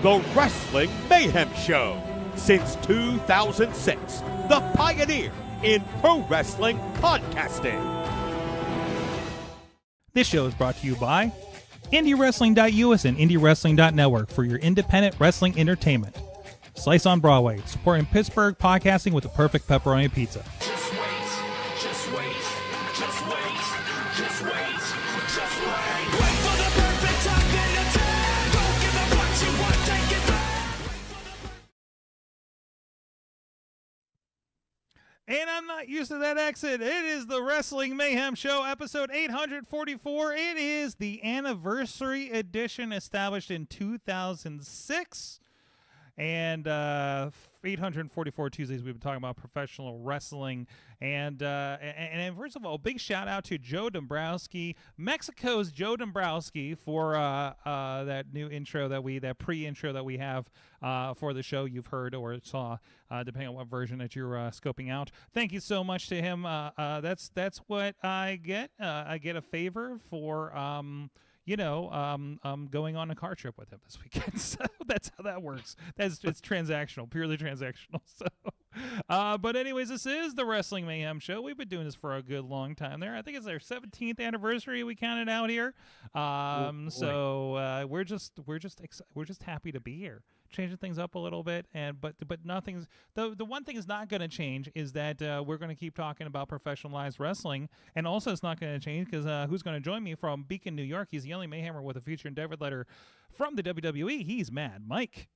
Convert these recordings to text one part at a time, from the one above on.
The Wrestling Mayhem Show. Since 2006, the pioneer in pro wrestling podcasting. This show is brought to you by IndyWrestling.us and IndyWrestling.network for your independent wrestling entertainment. Slice on Broadway, supporting Pittsburgh podcasting with the perfect pepperoni pizza. Just wait, just wait, just wait, just wait, just wait. Wait for the perfect time then attack. Don't give up what you want, take it back. And I'm not used to that accent. It is the Wrestling Mayhem Show, episode 844. It is the anniversary edition, established in 2006. And 844 Tuesdays, we've been talking about professional wrestling. And first of all, big shout out to Joe Dombrowski, Mexico's Joe Dombrowski, for that new intro that pre-intro that we have for the show. You've heard or saw, depending on what version that you're scoping out. Thank you so much to him. That's what I get. I get a favor for going on a car trip with him this weekend. So that's how that works. It's transactional, purely transactional. So, but anyways, this is the Wrestling Mayhem Show. We've been doing this for a good long time there. I think it's our 17th anniversary. We counted out here. So we're just happy to be here, changing things up a little bit. But nothing's the one thing is not going to change is that we're going to keep talking about professionalized wrestling, and also it's not going to change because who's going to join me from Beacon, New York? He's the only Mayhemmer with a feature endeavor letter from the WWE. He's Mad Mike.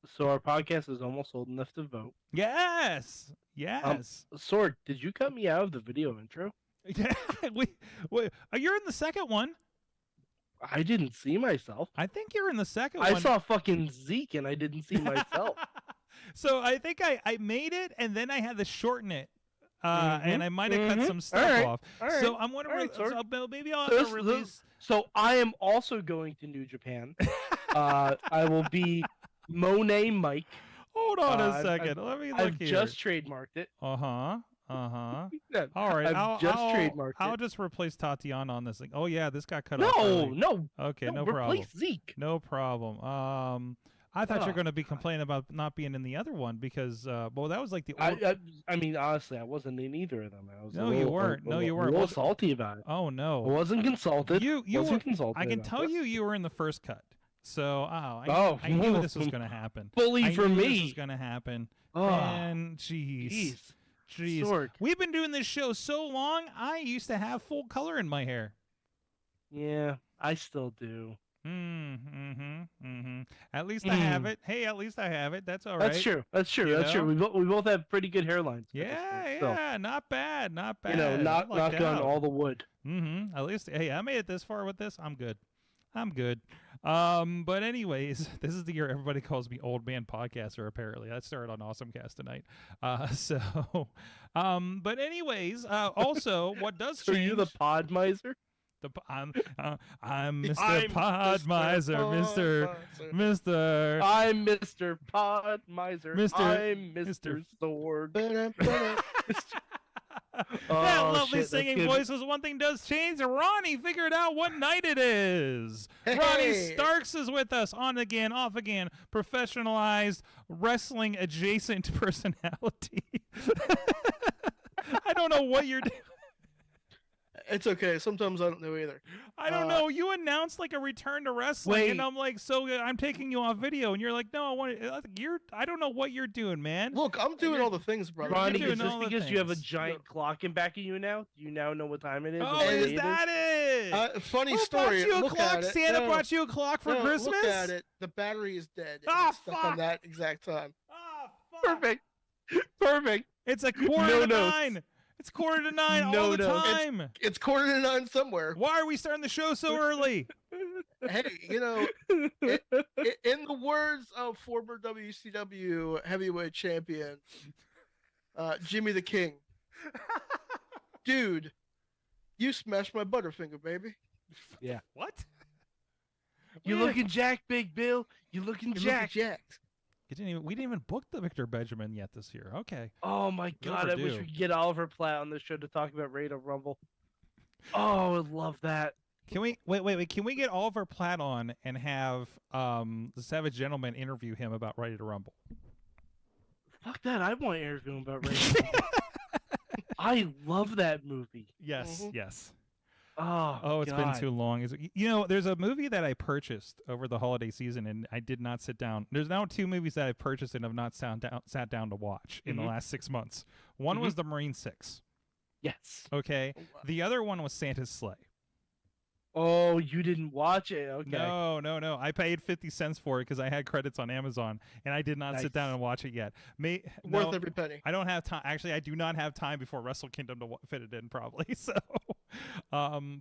So our podcast is almost old enough to vote. Yes. Sword, did you cut me out of the video intro? Yeah, you're in the second one. I didn't see myself. I think you're in the second one. I saw fucking Zeke and I didn't see myself. So I think I made it and then I had to shorten it. And I might have cut some stuff off. So I'm wondering, maybe I'll have to release. So I am also going to New Japan. I will be Monet Mike. Hold on a second. Let me look I've here. Just trademarked it. Yeah, all right. I'll just replace Tatiana on this thing. Oh yeah, this got cut off. No. Okay, no problem. Replace Zeke. No problem. I thought you were going to be complaining about not being in the other one because, that was like the. I mean, honestly, I wasn't in either of them. You weren't. No, you weren't. A little salty about it. Oh no. I wasn't consulted. You wasn't were consulted. I can tell you were in the first cut. So, I knew this was going to happen. Bully for me. This was going to happen. And jeez. Sword. We've been doing this show so long. I used to have full color in my hair. Yeah, I still do. At least I have it. Hey, at least I have it. That's all right. That's true. We both have pretty good hairlines. Yeah, not bad. Not going all the wood. At least, hey, I made it this far with this. I'm good. But anyways, this is the year everybody calls me old man podcaster. Apparently, that started on AwesomeCast tonight. But anyways, also what does So change? you the pod miser? I'm Mr. I'm Podmiser, Mr. I'm Mr. Pod Miser. Mr. I'm Mr. Sword. That Oh, lovely shit, singing that's voice was one thing does change. Ronnie figured out what night it is. Hey. Ronnie Starks is with us. On again, off again. Professionalized wrestling adjacent personality. I don't know what you're doing. It's okay. Sometimes I don't know either. I don't know. You announced like a return to wrestling, and Wait. I'm like, so I'm taking you off video, and you're like, no, I want to. I don't know what you're doing, man. Look, I'm doing all the things, brother. Ronnie, doing is this all the because you have a things. giant clock in back of you now? Do you now know what time it is? Oh, and what is day it that it? Funny Who story. bought you a Look clock? at it. Santa No, brought you a clock for no, Christmas? Look at it. The battery is dead. and Ah, it's stuck fuck. on that exact time. Ah, fuck. Perfect. Perfect. It's a quarter No to notes. 9. It's quarter to 9 all No the notes. time. It's 8:45 somewhere. Why are we starting the show so early? Hey, in the words of former WCW heavyweight champion Jimmy the King, dude, you smashed my butterfinger, baby. What? You looking jacked, Big Bill? You looking You're looking jacked? jacked. We didn't even book the Victor Benjamin yet this year. Okay. Oh my God! I wish overdue. we could get Oliver Platt on this show to talk about Reign of Rumble. Oh, I would love that. Can we wait? Can we get Oliver Platt on and have the Savage Gentleman interview him about Ready to Rumble? Fuck that! I want to interview him about Reign of Rumble. I love that movie. Yes, Mhm. yes. Oh, It's God. been too long. There's a movie that I purchased over the holiday season, and I did not sit down. There's now 2 movies that I've purchased and have not sat down to watch in the Mhm. last 6 months. One was The Marine 6. Yes. Okay. The other one was Santa's Sleigh. Oh, you didn't watch it? Okay. No. I paid 50 cents for it because I had credits on Amazon, and I did not sit down Nice. and watch it yet. Worth every penny. I don't have time. Actually, I do not have time before Wrestle Kingdom to fit it in, probably. So,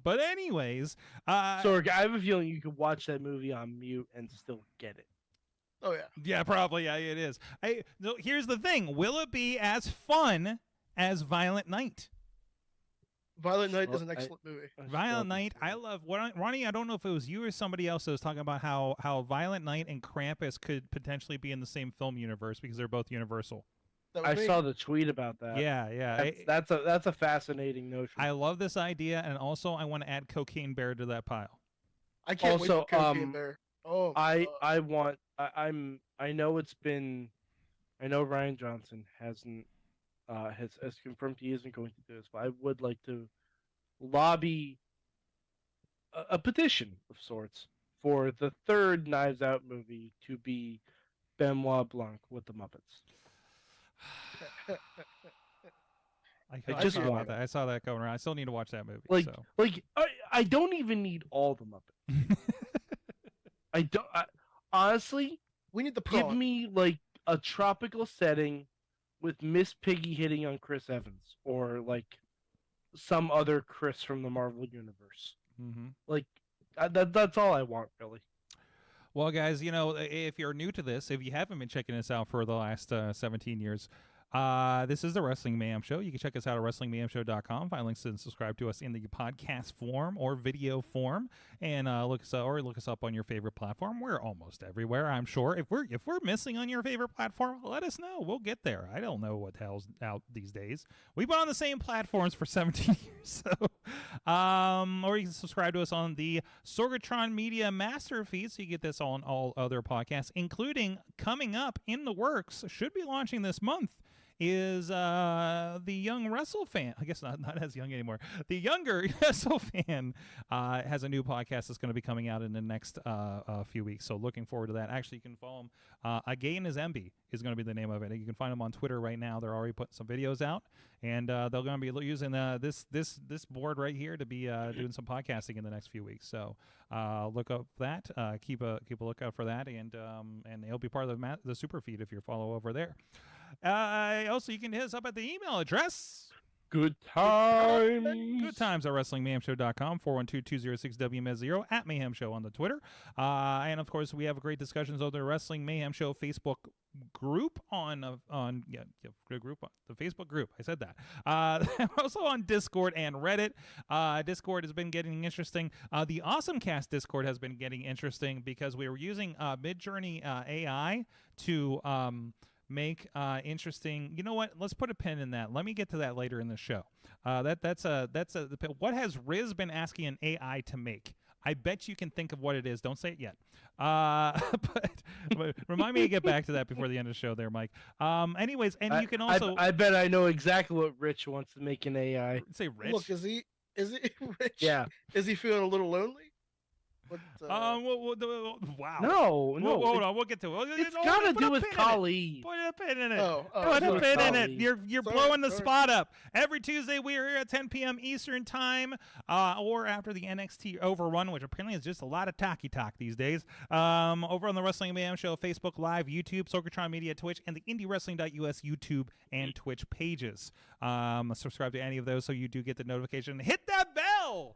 but anyways, Sorg, I have a feeling you could watch that movie on mute and still get it. Oh yeah. yeah, probably, yeah, it is. No, here's the thing: will it be as fun as Violent Night? Violent Night is an I- excellent movie. Violent Night, I love. Ronnie, I don't know if it was you or somebody else that was talking about how Violent Night and Krampus could potentially be in the same film universe because they're both Universal. That was I me. saw the tweet about that. Yeah. That's a fascinating notion. I love this idea, and also I want to add Cocaine Bear to that pile. I can't wait also, for Cocaine Bear. Oh, I God. I know Ryan Johnson hasn't has confirmed he isn't going to do this, but I would like to lobby a petition of sorts for the third Knives Out movie to be Benoit Blanc with the Muppets. I just saw want that. I saw that going around. I still need to watch that movie. Like, so. I don't even need all the Muppets. Honestly, We need the give prawn. me like a tropical setting with Miss Piggy hitting on Chris Evans or like some other Chris from the Marvel universe. Mm-hmm. Like that's all I want, really. Well, guys, if you're new to this, if you haven't been checking us out for the last 17 years, this is the Wrestling Mayhem Show. You can check us out at WrestlingMayhemShow.com. Find links and subscribe to us in the podcast form or video form, and look us up on your favorite platform. We're almost everywhere, I'm sure. If we're missing on your favorite platform, let us know. We'll get there. I don't know what the hell's out these days. We've been on the same platforms for 17 years, so or you can subscribe to us on the Sorgatron Media Master feed, so you get this on all other podcasts, including coming up in the works. Should be launching this month. Is the young Wrestle fan? I guess not as young anymore. The younger Wrestle fan has a new podcast that's going to be coming out in the next few weeks. So looking forward to that. Actually, you can follow him. Again is Emby is going to be the name of it. You can find them on Twitter right now. They're already putting some videos out, and they're going to be using this board right here to be doing some podcasting in the next few weeks. So look up that. Keep a lookout for that, and it'll be part of the super feed if you follow over there. Also, you can hit us up at the email address. Good times. Good times at WrestlingMayhemShow.com, 412-206-WMS0, at Mayhem Show on the Twitter. And, of course, we have great discussions on the Wrestling Mayhem Show Facebook group the Facebook group. I said that. Also on Discord and Reddit. Discord has been getting interesting. The AwesomeCast Discord has been getting interesting because we were using Midjourney AI to make interesting. You know what? Let's put a pin in that. Let me get to that later in the show. What has Riz been asking an AI to make? I bet you can think of what it is. Don't say it yet. But remind me to get back to that before the end of the show there, Mike. Anyways, and you can also... I bet I know exactly what Rich wants to make an AI. Say Rich? Look, is he Rich? Yeah. Is he feeling a little lonely? What, wow. No. Hold on, we'll get to it. It's got to do with Kali. Put a pin in it. Put a pin in it. Kali. You're blowing the spot up. Every Tuesday we are here at 10 p.m. Eastern time, or after the NXT Overrun, which apparently is just a lot of talky talk these days. Over on the Wrestling Mayhem Show, Facebook Live, YouTube, Sorgatron Media, Twitch, and the IndyWrestling.us YouTube and Twitch pages. Subscribe to any of those so you do get the notification. Hit that bell.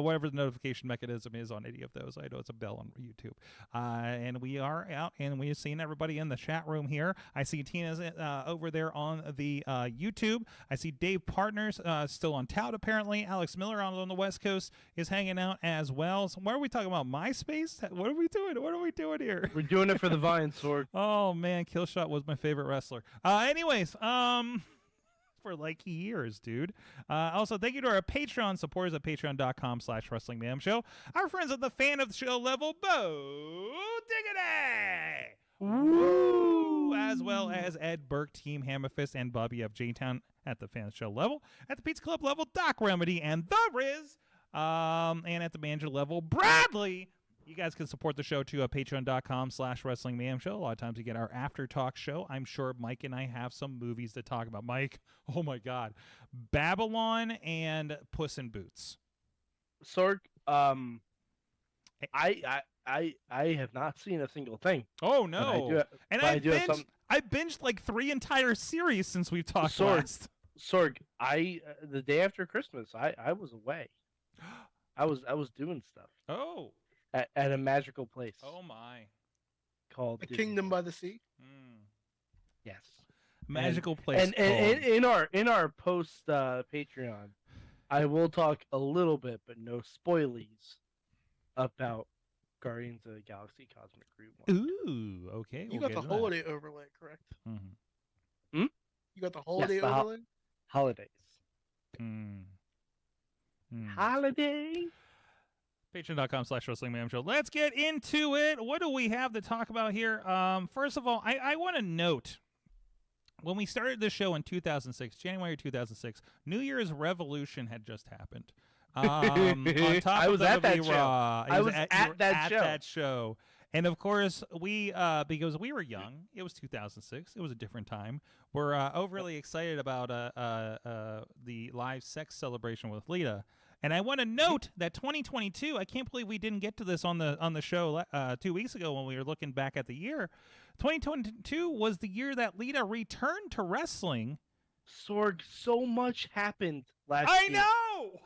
Whatever the notification mechanism is on any of those. I know it's a bell on YouTube. And we are out, and we have seen everybody in the chat room here. I see Tina's over there on the YouTube. I see Dave Partners still on tout, apparently. Alex Miller on the West Coast is hanging out as well. So what are we talking about? MySpace? What are we doing? What are we doing here? We're doing it for the Vine Sword. Oh, man. Killshot was my favorite wrestler. Anyways, for like years, dude. Also, thank you to our Patreon supporters at patreon.com/WrestlingMayhemShow. Our friends at the fan of the show level, Bo Diggity! Woo! As well as Ed Burke, Team Hammerfist, and Bobby F. J-Town at the fan show level. At the Pizza Club level, Doc Remedy and The Riz. And at the manager level, Bradley. You guys can support the show too at patreon.com/WrestlingMayhemShow. A lot of times you get our after talk show. I'm sure Mike and I have some movies to talk about. Mike, oh my God, Babylon and Puss in Boots. Sorg, I have not seen a single thing. Oh no! I binged like 3 entire series since we've talked last. Sorg, the day after Christmas, I was away. I was doing stuff. Oh. At a magical place. Oh my! Called the Kingdom by the Sea. Yes, magical place. And in our post Patreon, I will talk a little bit, but no spoilies about Guardians of the Galaxy Cosmic Rewind. Ooh, okay. You got the holiday overlay, correct? Mm-hmm. You got the holiday overlay. Holidays. Holiday. Patreon.com/WrestlingMayhemShow. Let's get into it. What do we have to talk about here? First of all, I want to note, when we started this show in 2006, January 2006, New Year's Revolution had just happened. On top I was of at that WWE show. Raw. I was at that show. And of course, we because we were young, it was 2006. It was a different time. We're overly excited about the live sex celebration with Lita. And I want to note that 2022, I can't believe we didn't get to this on the show 2 weeks ago when we were looking back at the year. 2022 was the year that Lita returned to wrestling. Sorg, so much happened last year. I know!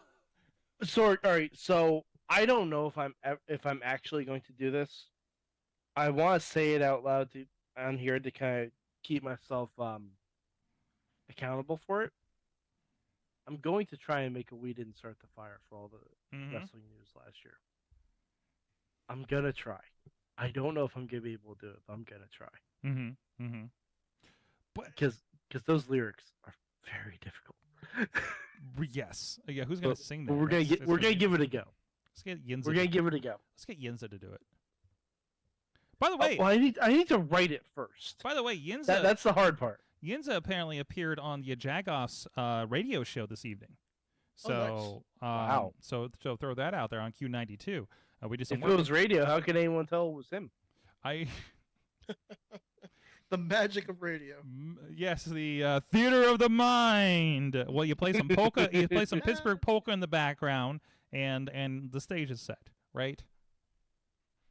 Sorg, all right, so I don't know if I'm actually going to do this. I want to say it out loud on here to kind of keep myself accountable for it. I'm going to try and make a We Didn't Start the Fire for all the wrestling news last year. I'm going to try. I don't know if I'm going to be able to do it, but I'm going to try. Because those lyrics are very difficult. Yes. Yeah, who's going to sing that? We're going to give it a go. Let's get Yinza. We're going to give it a go. Let's get Yinza to do it. By the way, well, I need to write it first. By the way, Yinza. That's the hard part. Yinza apparently appeared on the Jagoff's radio show this evening. So, nice. Wow. So throw that out there on Q92. We just if it was radio, how could anyone tell it was him? The magic of radio. Yes, the theater of the mind. Well, you play some polka. You play some Pittsburgh polka in the background, and the stage is set, right?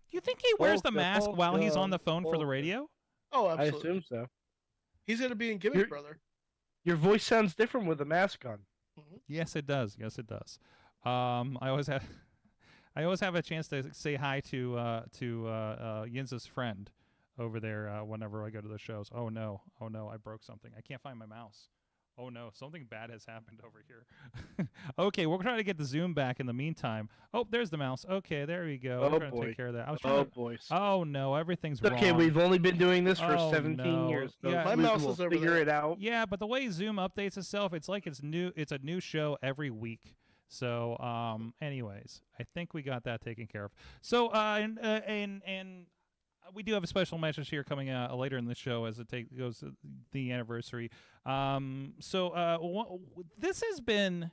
Do you think he wears the mask while he's on the phone for the radio? Oh, absolutely. I assume so. He's going to be in Gimmick Brother. Your voice sounds different with a mask on. Yes, it does. Yes, it does. I always have a chance to say hi to Yinza's friend over there whenever I go to the shows. Oh no, I broke something. I can't find my mouse. Oh no, something bad has happened over here. Okay, we're trying to get the zoom back in the meantime. Oh, there's the mouse. Okay, there we go. We're trying to take care of that. I was trying to... boy. Oh no, everything's Okay, wrong. we've only been doing this for Oh, 17 no. years. So Yeah. My we mouse will is over figure there. it out. Yeah, but the way Zoom updates itself, it's like it's new. It's a new show every week. So, anyways, I think we got that taken care of. So, and we do have a special message here coming later in the show as it goes to the anniversary. This has been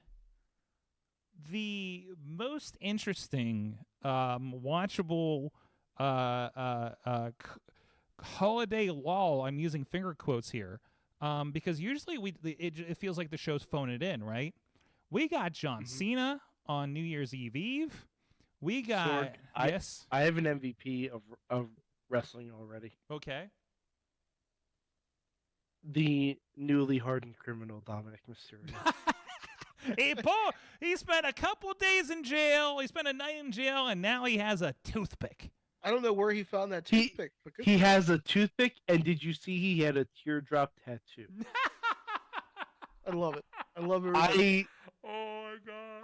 the most interesting, watchable, holiday lull. I'm using finger quotes here, because usually it feels like the show's phoning it in, right? We got John Cena on New Year's Eve. We got Sorg, yes. I have an MVP of wrestling already. Okay. The newly hardened criminal Dominic Mysterio. He spent a couple days in jail. He spent a night in jail, and now he has a toothpick. I don't know where he found that toothpick. But good He for has a toothpick, and did you see he had a teardrop tattoo? I love it. I love it. Oh my god.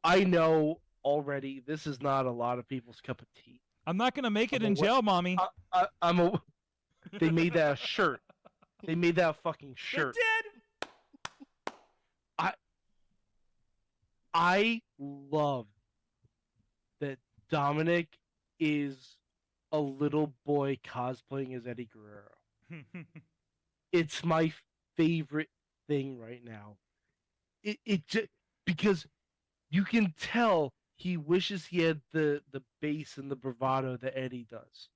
I know already. This is not a lot of people's cup of tea. I'm not gonna make it I'm in jail, mommy. They made that a shirt. They made that a fucking shirt. They did. I love that Dominic is a little boy cosplaying as Eddie Guerrero. It's my favorite thing right now. It just because you can tell he wishes he had the bass and the bravado that Eddie does,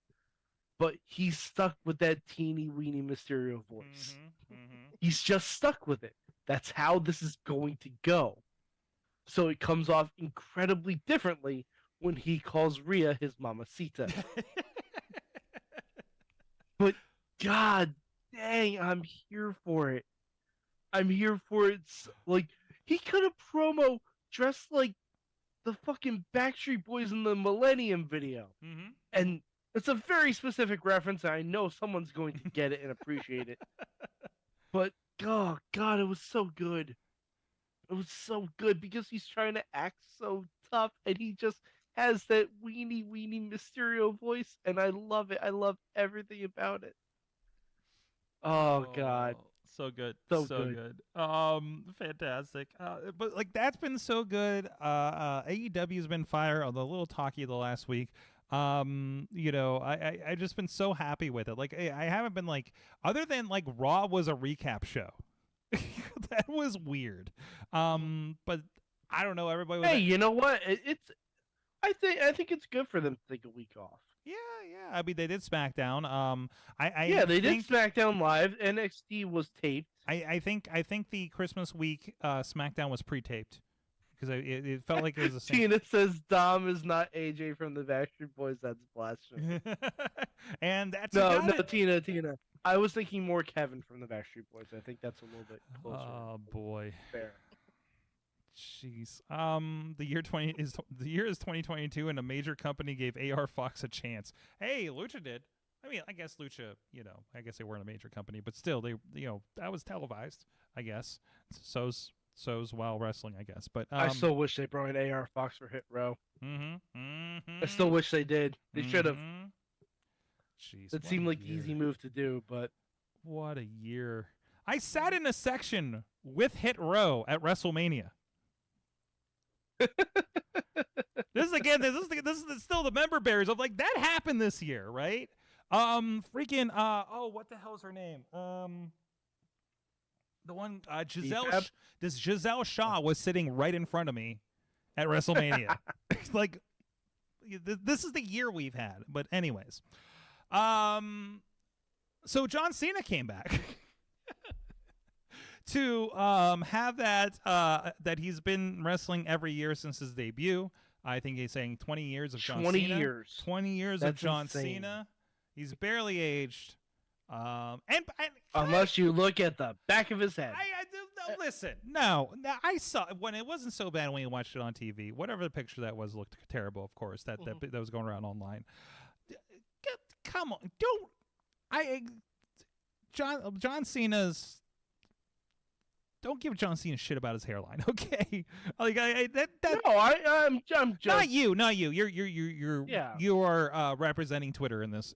but he's stuck with that teeny weeny Mysterio voice. He's just stuck with it. That's how this is going to go. So it comes off incredibly differently when he calls Rhea his mamacita. But god dang, I'm here for it. I'm here for it. Like, he could have promo dressed like the fucking Backstreet Boys in the Millennium video. And it's a very specific reference, and I know someone's going to get it and appreciate it. But, oh god, it was so good. It was so good because he's trying to act so tough, and he just has that weenie Mysterio voice, and I love it. I love everything about it. Oh god. So good. So good. Fantastic. But like that's been so good. AEW's been fire on the little talkie the last week. I've just been so happy with it. Like I haven't been like, other than like Raw was a recap show. That was weird. But I don't know. Everybody was you know what? I think it's good for them to take a week off. Yeah. I mean, they did SmackDown. They did SmackDown Live. NXT was taped. I think the Christmas week SmackDown was pre-taped because it felt like it was the same. Tina says Dom is not AJ from the Backstreet Boys. That's blasphemy. And that's no, Tina. I was thinking more Kevin from the Backstreet Boys. I think that's a little bit closer. Oh boy. Fair. Jeez. The year is 2022, and a major company gave AR Fox a chance. Hey, Lucha did. I mean, I guess Lucha, I guess they weren't a major company, but still, they, that was televised, I guess. So's Wild Wrestling, I guess. But I still wish they brought in AR Fox for Hit Row. I I still wish they did. They should have. Jeez, It seemed like the easy move to do, but what a year! I sat in a section with Hit Row at WrestleMania. This is still the member bearers of like that happened this year, right? Freaking what the hell's her name? The one Giselle Shaw was sitting right in front of me at WrestleMania. Like this is the year we've had. But anyways, so John Cena came back. To have that he's been wrestling every year since his debut. I think he's saying 20 years of John 20 Cena. years. 20 years That's of John insane. Cena. He's barely aged. Unless you look at the back of his head. listen, no, I saw when it wasn't so bad when you watched it on TV. Whatever the picture that was looked terrible, of course. That was going around online. Come on, John Cena's. Don't give John Cena shit about his hairline, okay? Like I'm just not you. You are representing Twitter in this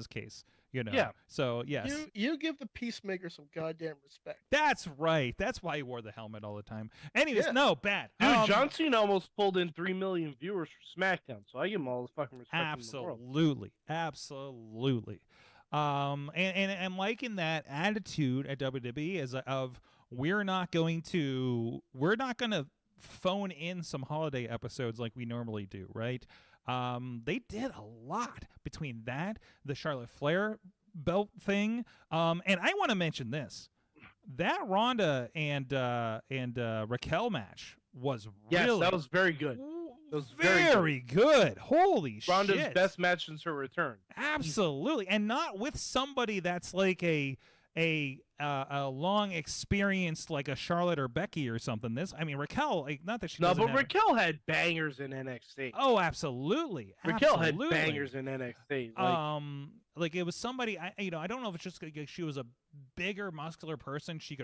case. You know. Yeah. So yes. You give the Peacemaker some goddamn respect. That's right. That's why he wore the helmet all the time. Anyways, Yeah. no, bad. Dude, John Cena almost pulled in 3 million viewers for SmackDown, so I give him all the fucking respect in the world. Absolutely. And I'm liking that attitude at WWE of we're not going to phone in some holiday episodes like we normally do, right? They did a lot between that, the Charlotte Flair belt thing, and I want to mention this: that Ronda and Raquel match was really that was very good. That was very good. Holy Ronda's shit! best match since her return. Absolutely, and not with somebody that's like a long experienced like a Charlotte or Becky or something. Raquel, like, not that she doesn't have... Raquel had bangers in NXT. Oh, absolutely. Raquel had bangers in NXT. Like it was somebody I don't know if it's just like she was a bigger muscular person. She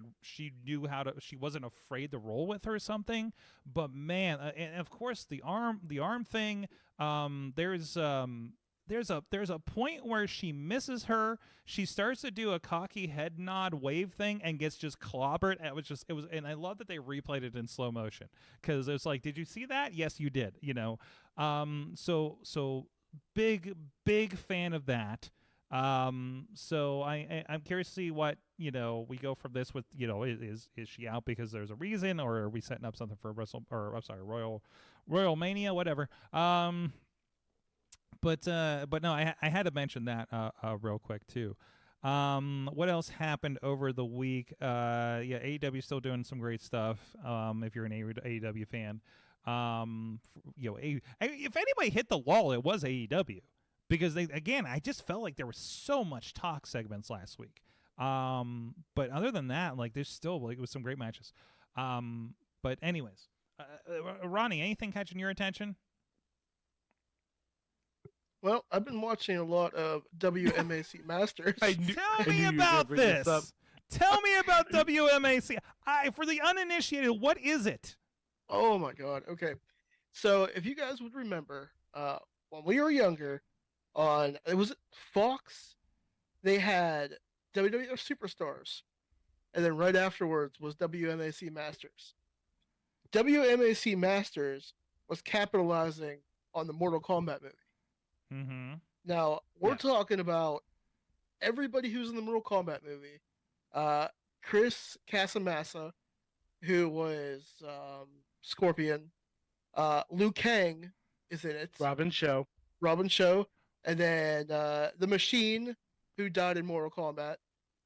knew how to. She wasn't afraid to roll with her or something. But man, and of course the arm thing. There's a point where she misses her. She starts to do a cocky head nod wave thing and gets just clobbered. And I love that they replayed it in slow motion because it's like, did you see that? Yes, you did. So big fan of that. So I'm curious to see what we go from this with. Is she out because there's a reason, or are we setting up something for Royal Mania, whatever. But no, I had to mention that real quick too. What else happened over the week? AEW still doing some great stuff. If you're an AEW fan, if anybody hit the wall, it was AEW because I just felt like there was so much talk segments last week. But other than that, like there's still it was some great matches. But anyways, Ronnie, anything catching your attention? Well, I've been watching a lot of WMAC Masters. Tell me about this. Tell me about WMAC. For the uninitiated, what is it? Oh my God. Okay. So if you guys would remember, when we were younger, it was Fox, they had WWF Superstars, and then right afterwards was WMAC Masters. WMAC Masters was capitalizing on the Mortal Kombat movie. Mm-hmm. Now we're talking about everybody who's in the Mortal Kombat movie. Chris Casamassa, who was Scorpion. Liu Kang is in it. Robin Show, and then the Machine, who died in Mortal Kombat,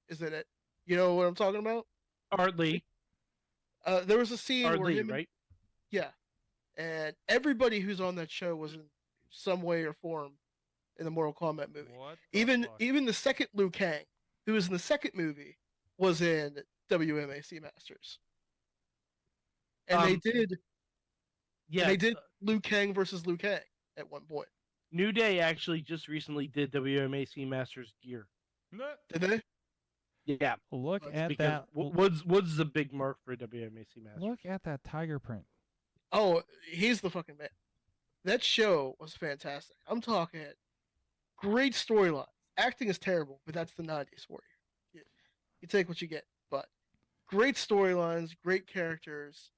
is in it. You know what I'm talking about? Art Lee. There was a scene Art where Lee, right? Yeah, and everybody who's on that show was in some way or form in the Mortal Kombat movie. Even the second Liu Kang, who was in the second movie, was in WMAC Masters. And they did Liu Kang versus Liu Kang at one point. New Day actually just recently did WMAC Masters gear. Did they? Yeah. Look at that. Woods is a big mark for WMAC Masters. Look at that tiger print. Oh, he's the fucking man. That show was fantastic. I'm talking great storyline. Acting is terrible, but that's the 90s for you. You take what you get. But great storylines, great characters,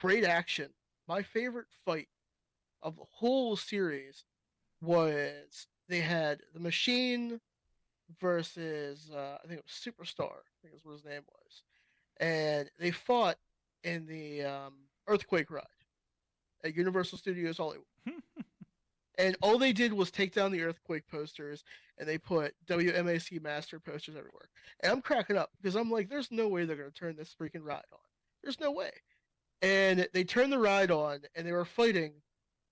great action. My favorite fight of the whole series was they had the Machine versus I think it was Superstar. I think is what his name was, and they fought in the Earthquake ride at Universal Studios Hollywood. And all they did was take down the Earthquake posters, and they put WMAC Master posters everywhere. And I'm cracking up because I'm like, there's no way they're going to turn this freaking ride on. There's no way. And they turned the ride on, and they were fighting.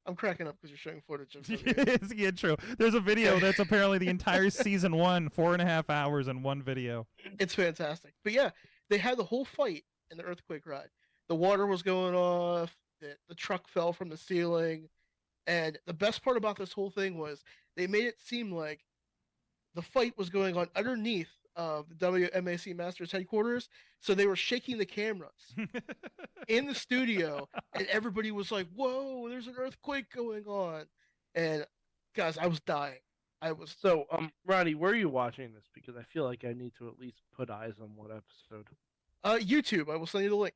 I'm cracking up because you're showing footage of it. It's true. There's a video that's apparently the entire season 1, 4.5 hours in one video. It's fantastic. But yeah, they had the whole fight in the earthquake ride. The water was going off. The truck fell from the ceiling, and the best part about this whole thing was they made it seem like the fight was going on underneath of the WMAC Masters headquarters. So they were shaking the cameras in the studio, and everybody was like, "Whoa, there's an earthquake going on!" And guys, I was dying. I was So, Ronnie, where are you watching this? Because I feel like I need to at least put eyes on what episode. YouTube. I will send you the link.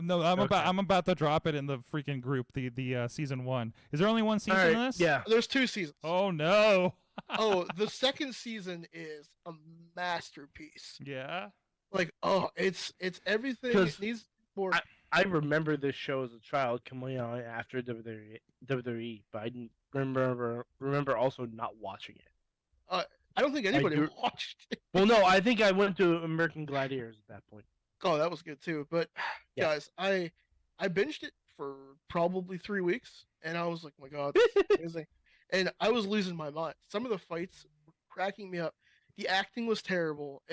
No, I'm about to drop it in the freaking group. The season 1. Is there only one season All right, in this? yeah. There's 2 seasons. Oh no. Oh, the second season is a masterpiece. Yeah. Like, oh, it's everything 'Cause it needs more. I remember this show as a child coming on after WWE, but I didn't remember also not watching it. I don't think anybody do- watched it. Well, no, I think I went to American Gladiators at that point. Oh, that was good too. But Yeah. guys, I binged it for probably 3 weeks, and I was like, oh my god, this is amazing. And I was losing my mind. Some of the fights were cracking me up. The acting was terrible.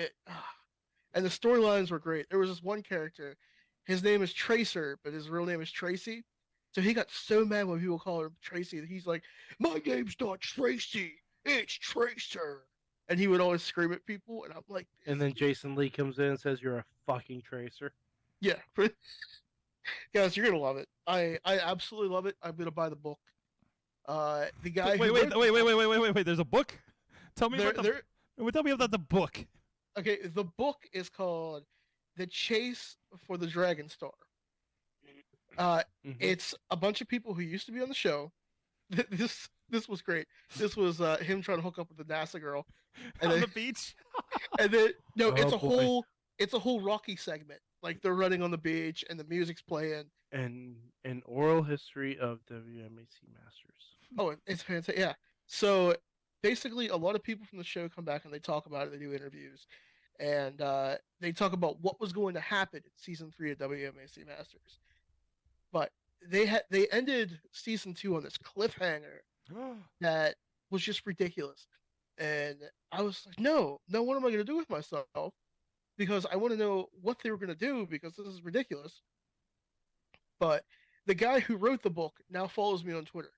And the storylines were great. There was this one character. His name is Tracer, but his real name is Tracy. So he got so mad when people call him Tracy that he's like, "My name's not Tracy, it's Tracer." And he would always scream at people, and I'm like, And then Jason Lee comes in and says, "You're a fucking tracer." yeah. Guys, you're gonna love it. I absolutely love it. I'm gonna buy the book. The guy. Wait. There's a book. Tell me about tell me about the book. Okay, the book is called "The Chase for the Dragon Star." Mhm. It's a bunch of people who used to be on the show. This was great. This was him trying to hook up with the NASA girl, and On then, the beach. and then no, it's Oh, a boy. whole Rocky segment. Like they're running on the beach and the music's playing. And an oral history of WMAC Masters. Oh, it's fantastic. Yeah. So basically, a lot of people from the show come back and they talk about it. They do interviews, and they talk about what was going to happen in season 3 of WMAC Masters. But they ended season 2 on this cliffhanger that was just ridiculous, and I was like, no, what am I going to do with myself? Because I want to know what they were going to do, because this is ridiculous. But the guy who wrote the book now follows me on Twitter.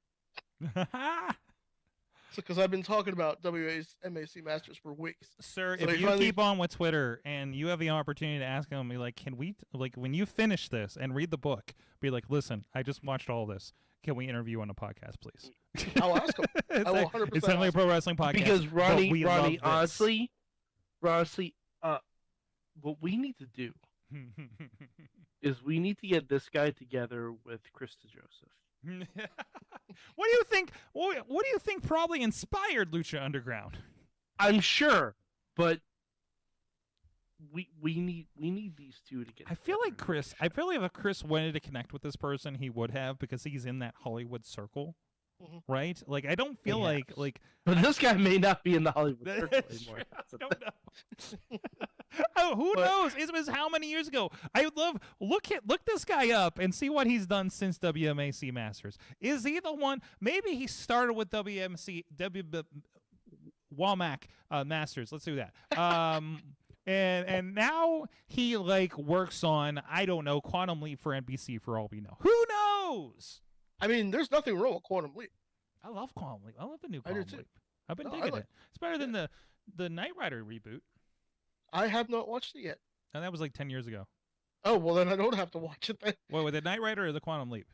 So, because I've been talking about WMAC Masters for weeks. Sir, So if he you finally- keep on with Twitter and you have the opportunity to ask him, be like, can we, like, when you finish this and read the book, be like, listen, I just watched all this. Can we interview on a podcast, please? I'll ask him. It's I will like- 100% It's only a ask pro wrestling podcast. Because but Ronnie, we love this. honestly, what we need to do is we need to get this guy together with Krista Joseph. What do you think? What do you think probably inspired Lucha Underground? I'm sure, but we need these two to get. I feel like together. if Chris wanted to connect with this person, he would have, because he's in that Hollywood circle, Mhm. right? Like, I don't feel Yes. like But this guy may not be in the Hollywood circle That's anymore. true. That's the I don't know. Oh, who But- knows? It was how many years ago? I would love look this guy up and see what he's done since WMAC Masters. Is he the one? Maybe he started with WMAC Masters. Let's do that. And now he like works on, I don't know, Quantum Leap for NBC for all we know. Who knows? I mean, there's nothing wrong with Quantum Leap. I love Quantum Leap. I love the new I do Quantum too. Leap. I've been No, I digging like- it. It's better than the Knight Rider reboot. I have not watched it yet. And that was like 10 years ago. Oh, well, then I don't have to watch it then. Wait, with the Knight Rider or the Quantum Leap?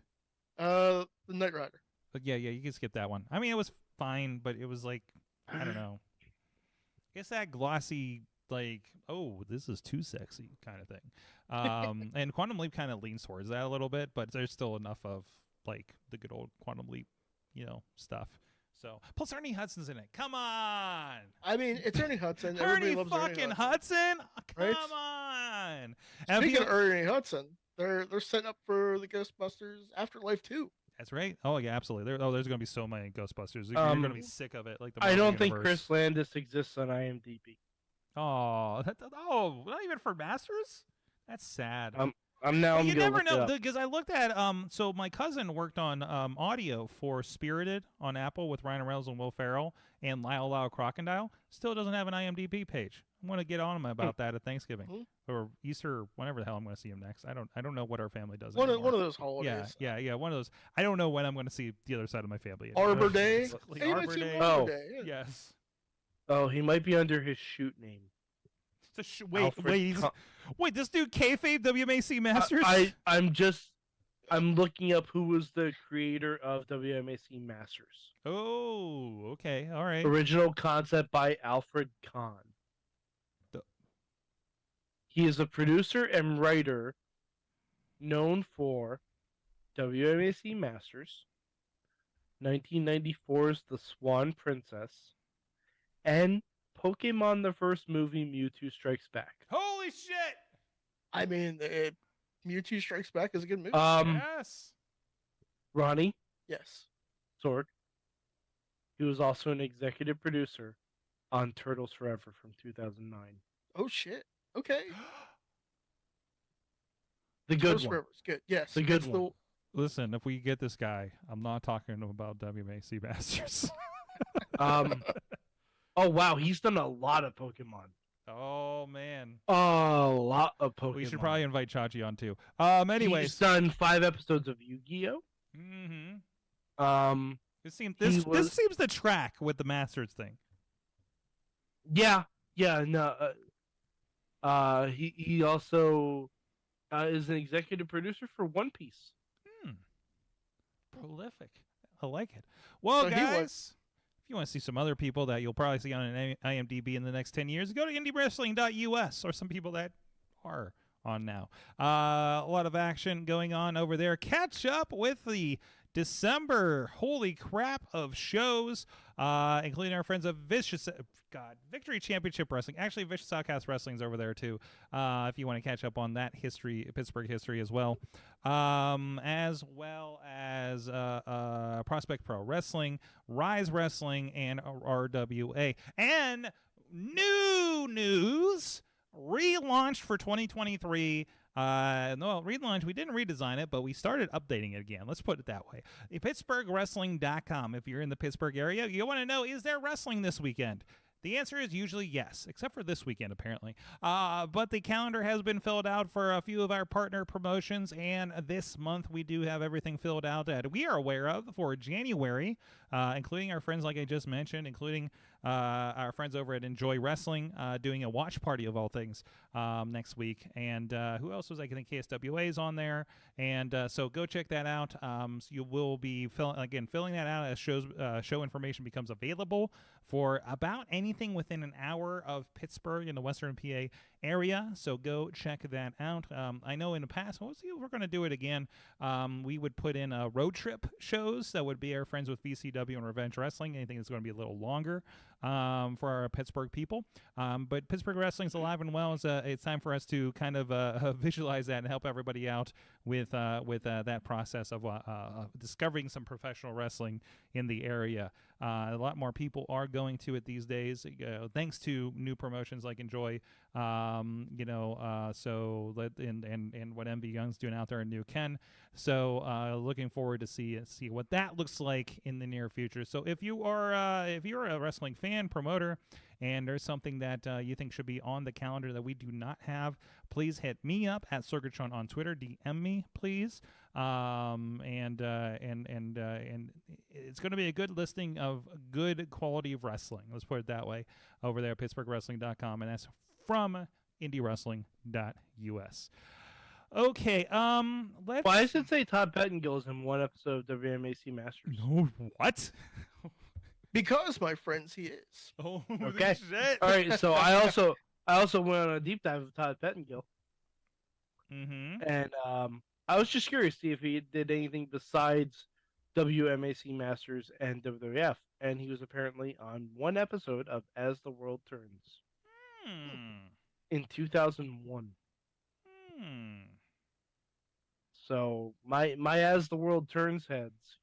The Knight Rider. But yeah, you can skip that one. I mean, it was fine, but it was like, I don't know. It's that glossy, like, oh, this is too sexy kind of thing. And Quantum Leap kind of leans towards that a little bit, but there's still enough of like the good old Quantum Leap, stuff. So plus Ernie Hudson's in it. Come on, I mean, it's Ernie Hudson. Everybody Ernie loves fucking Ernie Hudson. Hudson. Come Right? on. And Speaking people- of Ernie Hudson, they're setting up for the Ghostbusters Afterlife 2. That's right. Oh yeah, absolutely. There's going to be so many Ghostbusters. You're going to be sick of it. Like the I Marvel don't think universe. Chris Landis exists on IMDb. Oh, not even for Masters? That's sad. I'm you gonna never look it know up. because I looked at so my cousin worked on audio for Spirited on Apple with Ryan Reynolds and Will Ferrell and Lyle Lyle Crocodile. Still doesn't have an IMDb page. I'm gonna get on him about that at Thanksgiving or Easter, or whenever the hell I'm gonna see him next. I don't know what our family does One anymore. of those holidays. Yeah, one of those. I don't know when I'm gonna see the other side of my family. Arbor Day. Basically. Hey, you might Arbor see him Day. on Arbor Day. Yeah. Yes. Oh, he might be under his shoot name. Wait, wait, this dude kayfabe WMAC Masters? I'm looking up who was the creator of WMAC Masters. Oh, okay, all right. Original concept by Alfred Kahn. He is a producer and writer known for WMAC Masters, 1994's The Swan Princess, and Pokemon the first movie, Mewtwo Strikes Back. Holy shit! I mean, Mewtwo Strikes Back is a good movie. Yes. Ronnie Yes. Sorg. He was also an executive producer on Turtles Forever from 2009. Oh shit. Okay. The good Turtles one. Forever is good. Yes. The good that's one. Listen, if we get this guy, I'm not talking about WMAC Masters. Oh wow, he's done a lot of Pokemon. Oh man. A lot of Pokemon. We should probably invite Chachi on too. Anyways. He's done 5 episodes of Yu-Gi-Oh. Mm-hmm. This seems to track with the Masters thing. Yeah, no. He also is an executive producer for One Piece. Prolific. I like it. Well, So guys, if you want to see some other people that you'll probably see on an IMDb in the next 10 years, go to IndyWrestling.us, or some people that are on now. A lot of action going on over there. Catch up with the December holy crap of shows, including our friends of Victory Championship Wrestling. Actually, Vicious Outcast Wrestling's over there too, if you want to catch up on that history, Pittsburgh history as well as Prospect Pro Wrestling, Rise Wrestling, and RWA. And new news, relaunched for 2023. No, relaunch. We didn't redesign it, but we started updating it again. Let's put it that way. PittsburghWrestling.com. If you're in the Pittsburgh area, you want to know, is there wrestling this weekend? The answer is usually yes, except for this weekend, apparently. But the calendar has been filled out for a few of our partner promotions, and this month we do have everything filled out that we are aware of for January, including our friends, like I just mentioned, including our friends over at Enjoy Wrestling, doing a watch party of all things next week. And who else was I think KSWA is on there. And so go check that out. So you will be filling that out as show information becomes available for about anything within an hour of Pittsburgh in the Western PA area. So go check that out. I know in the past, we'll see if we're going to do it again. We would put in road trip shows that would be our friends with VCW and Revenge Wrestling. Anything that's going to be a little longer for our Pittsburgh people. But Pittsburgh Wrestling's alive and well. It's time for us to kind of visualize that and help everybody out with that process of discovering some professional wrestling in the area. A lot more people are going to it these days, thanks to new promotions like Enjoy. And what MV Young's doing out there in New Ken. So looking forward to see what that looks like in the near future. So if you're a wrestling fan, promoter, and there's something that you think should be on the calendar that we do not have, please hit me up at Sorgatron on Twitter. DM me, please. And it's going to be a good listing of good quality of wrestling. Let's put it that way over there at PittsburghWrestling.com, and that's from IndyWrestling.us. Okay, let's... Why does it say Todd Pettengill is in one episode of WMAC Masters? No, what? Because, my friends, he is. Oh, Okay. shit. All right, so I also went on a deep dive of Todd Pettengill. Mm-hmm. And I was just curious to see if he did anything besides WMAC Masters and WWF, and he was apparently on one episode of As the World Turns in 2001. So my As the World Turns heads,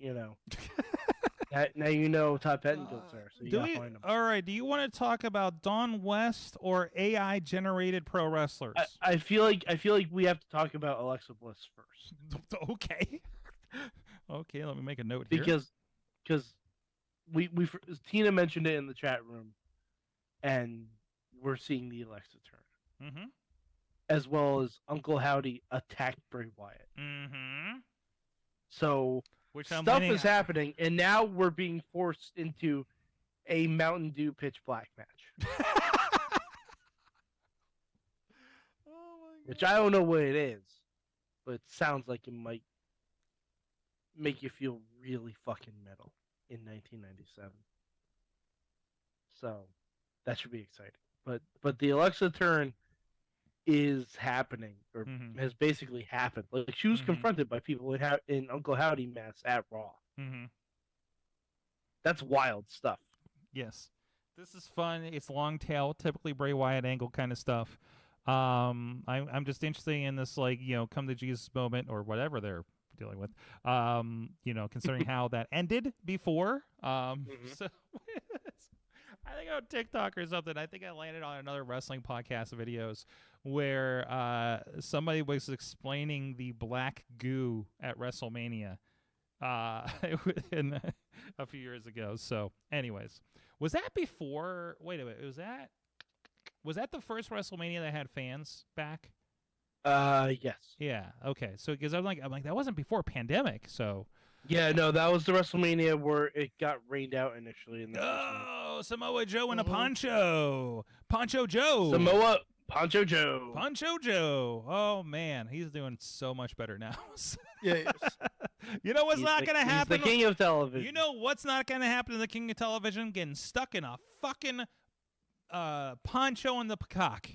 Now you know Todd Pettingill's there, so you gotta find him. All right. Do you want to talk about Dawn West or AI generated pro wrestlers? I feel like we have to talk about Alexa Bliss first. Okay. Okay. Let me make a note here. Because we Tina mentioned it in the chat room, and we're seeing the Alexa turn, as well as Uncle Howdy attacked Bray Wyatt. So stuff is happening, and now we're being forced into a Mountain Dew Pitch Black match. Which I don't know what it is, but it sounds like it might make you feel really fucking metal in 1997. So that should be exciting. But the Alexa turn is happening, or has basically happened. Like she was confronted by people in Uncle Howdy masks at Raw. That's wild stuff. Yes, this is fun. It's long tail, typically Bray Wyatt angle kind of stuff. I'm just interested in this, like, come to Jesus moment or whatever they're dealing with. Considering how that ended before. So I think on TikTok or something, I think I landed on another wrestling podcast videos where somebody was explaining the black goo at WrestleMania a few years ago. So, anyways, was that before? Wait a minute, was that the first WrestleMania that had fans back? Yes. Yeah. Okay. So, because I'm like that wasn't before pandemic. So. Yeah, no, that was the WrestleMania where it got rained out initially. Samoa Joe in a poncho. Poncho Joe. Poncho Joe. Poncho Joe. Oh, man. He's doing so much better now. Yeah, he is. You know what's not going to happen? He's the king of television. You know what's not going to happen to the king of television? Getting stuck in a fucking poncho in the peacock.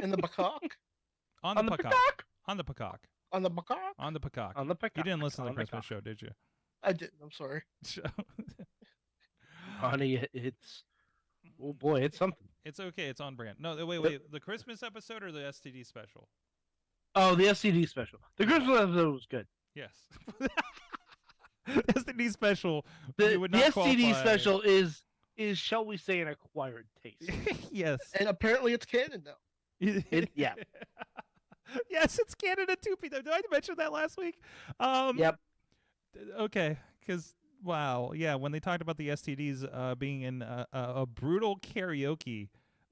In the peacock? On the peacock. On the peacock. On the peacock? On the peacock. On the peacock. You didn't listen to the Christmas show, did you? I didn't. I'm sorry. Honey, it's... Oh, boy, it's something. It's okay. It's on brand. No, wait. The Christmas episode or the STD special? Oh, the STD special. The Christmas episode was good. Yes. STD special. The STD qualify. special is, shall we say, an acquired taste. Yes. And apparently it's canon now. Yeah. Yes, it's Canada too, Peter. Did I mention that last week? Yep. Okay, because wow, yeah, when they talked about the STDs being in a brutal karaoke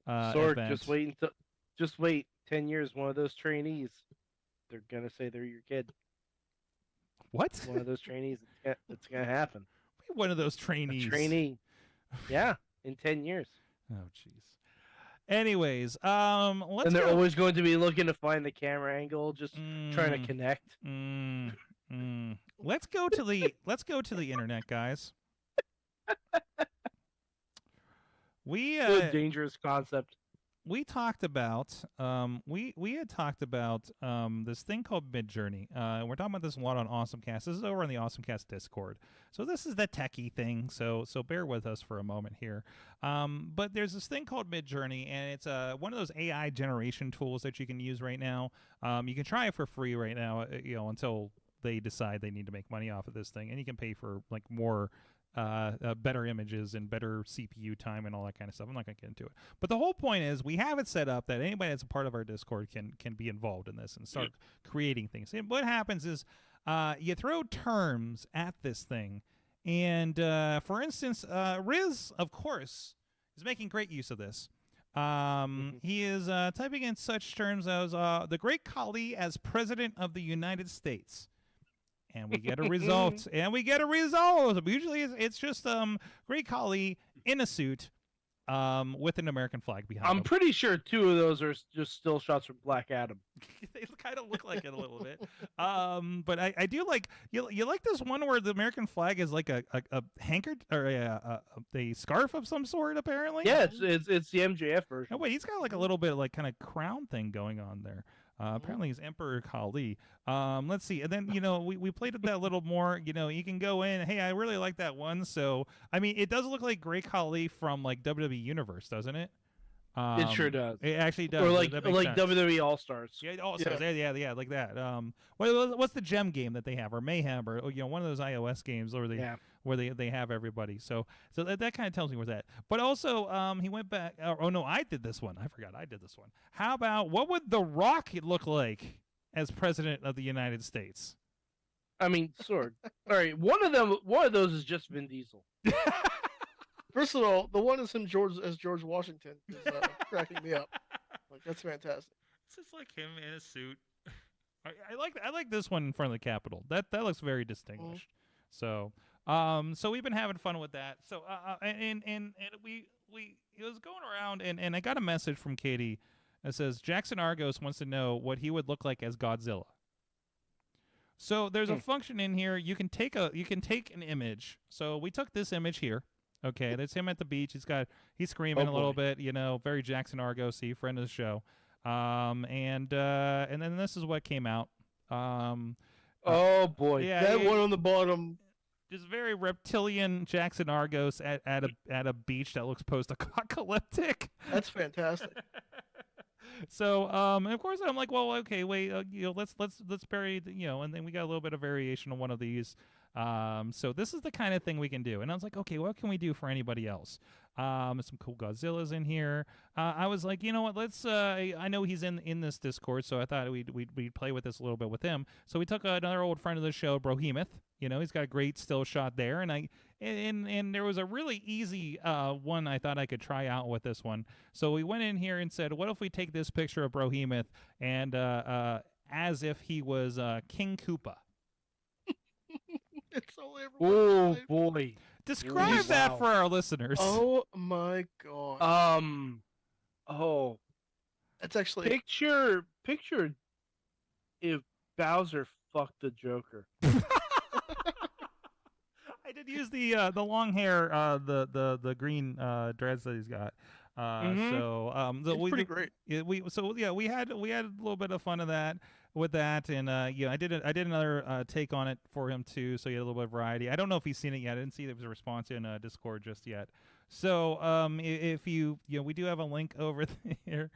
Sorg, event. just wait. 10 years, one of those trainees, they're gonna say they're your kid. What? One of those trainees, it's gonna happen. One of those trainees. A trainee. Yeah, in 10 years. Oh, jeez. Anyways, and they're always going to be looking to find the camera angle, just trying to connect. Let's go to the internet, guys. What a dangerous concept. We talked about we had talked about this thing called Midjourney. We're talking about this a lot on AwesomeCast. This is over on the AwesomeCast Discord. So this is the techie thing. So bear with us for a moment here. But there's this thing called Midjourney, and it's one of those AI generation tools that you can use right now. You can try it for free right now, until they decide they need to make money off of this thing, and you can pay for like more. Better images and better CPU time and all that kind of stuff. I'm not going to get into it. But the whole point is we have it set up that anybody that's a part of our Discord can be involved in this and start creating things. And what happens is you throw terms at this thing. And, for instance, Riz, of course, is making great use of this. He is typing in such terms as the Great Khali as President of the United States. And we get a result. Usually it's just Great Khali in a suit with an American flag behind him. I'm pretty sure 2 of those are just still shots from Black Adam. They kind of look like it a little bit. But I do like you like this one where the American flag is like a handkerchief or a scarf of some sort, apparently. Yeah, it's the MJF version. No, wait, he's got like a little bit of like kind of crown thing going on there. Apparently he's Emperor Khali. Let's see. And then, we played with that a little more. You can go in. Hey, I really like that one. So, I mean, it does look like Great Khali from like WWE Universe, doesn't it? It sure does. It actually does. Or like That makes sense. WWE All Stars. Yeah, yeah, like that. What's the gem game that they have, or Mayhem, or one of those iOS games where they have everybody. So that kind of tells me where that. But also, he went back. Oh no, I did this one. I forgot I did this one. How about what would The Rock look like as president of the United States? I mean, sword. All right, one of those is just Vin Diesel. First of all, the one is him as George Washington is cracking me up. Like, that's fantastic. It's just like him in a suit. I like this one in front of the Capitol. That looks very distinguished. So we've been having fun with that. So and we it was going around and I got a message from Katie that says Jackson Argos wants to know what he would look like as Godzilla. So there's a function in here. You can take an image. So we took this image here. Okay, that's him at the beach. He's screaming a little bit, very Jackson Argos-y, friend of the show. And then this is what came out. Oh boy, yeah, that one on the bottom. Just very reptilian Jackson Argos at a beach that looks post-apocalyptic. That's fantastic. So, and of course, I'm like, well, okay, wait, let's bury, and then we got a little bit of variation on one of these. So this is the kind of thing we can do. And I was like, okay, what can we do for anybody else? Some cool Godzillas in here. I was like, you know what? Let's. I know he's in this Discord, so I thought we'd play with this a little bit with him. So we took another old friend of the show, Brohemoth. He's got a great still shot there, and there was a really easy one I thought I could try out with this one. So we went in here and said, what if we take this picture of Brohemoth and as if he was King Koopa. It's only oh boy! Describe that for our listeners. Oh my god! Oh, that's actually picture if Bowser fucked the Joker. I did use the long hair, the green dreads that he's got. It's pretty great. We had a little bit of fun of that with that, and I did another take on it for him too, so he had a little bit of variety. I don't know if he's seen it yet. I didn't see there was a response in Discord just yet. So if we do have a link over there.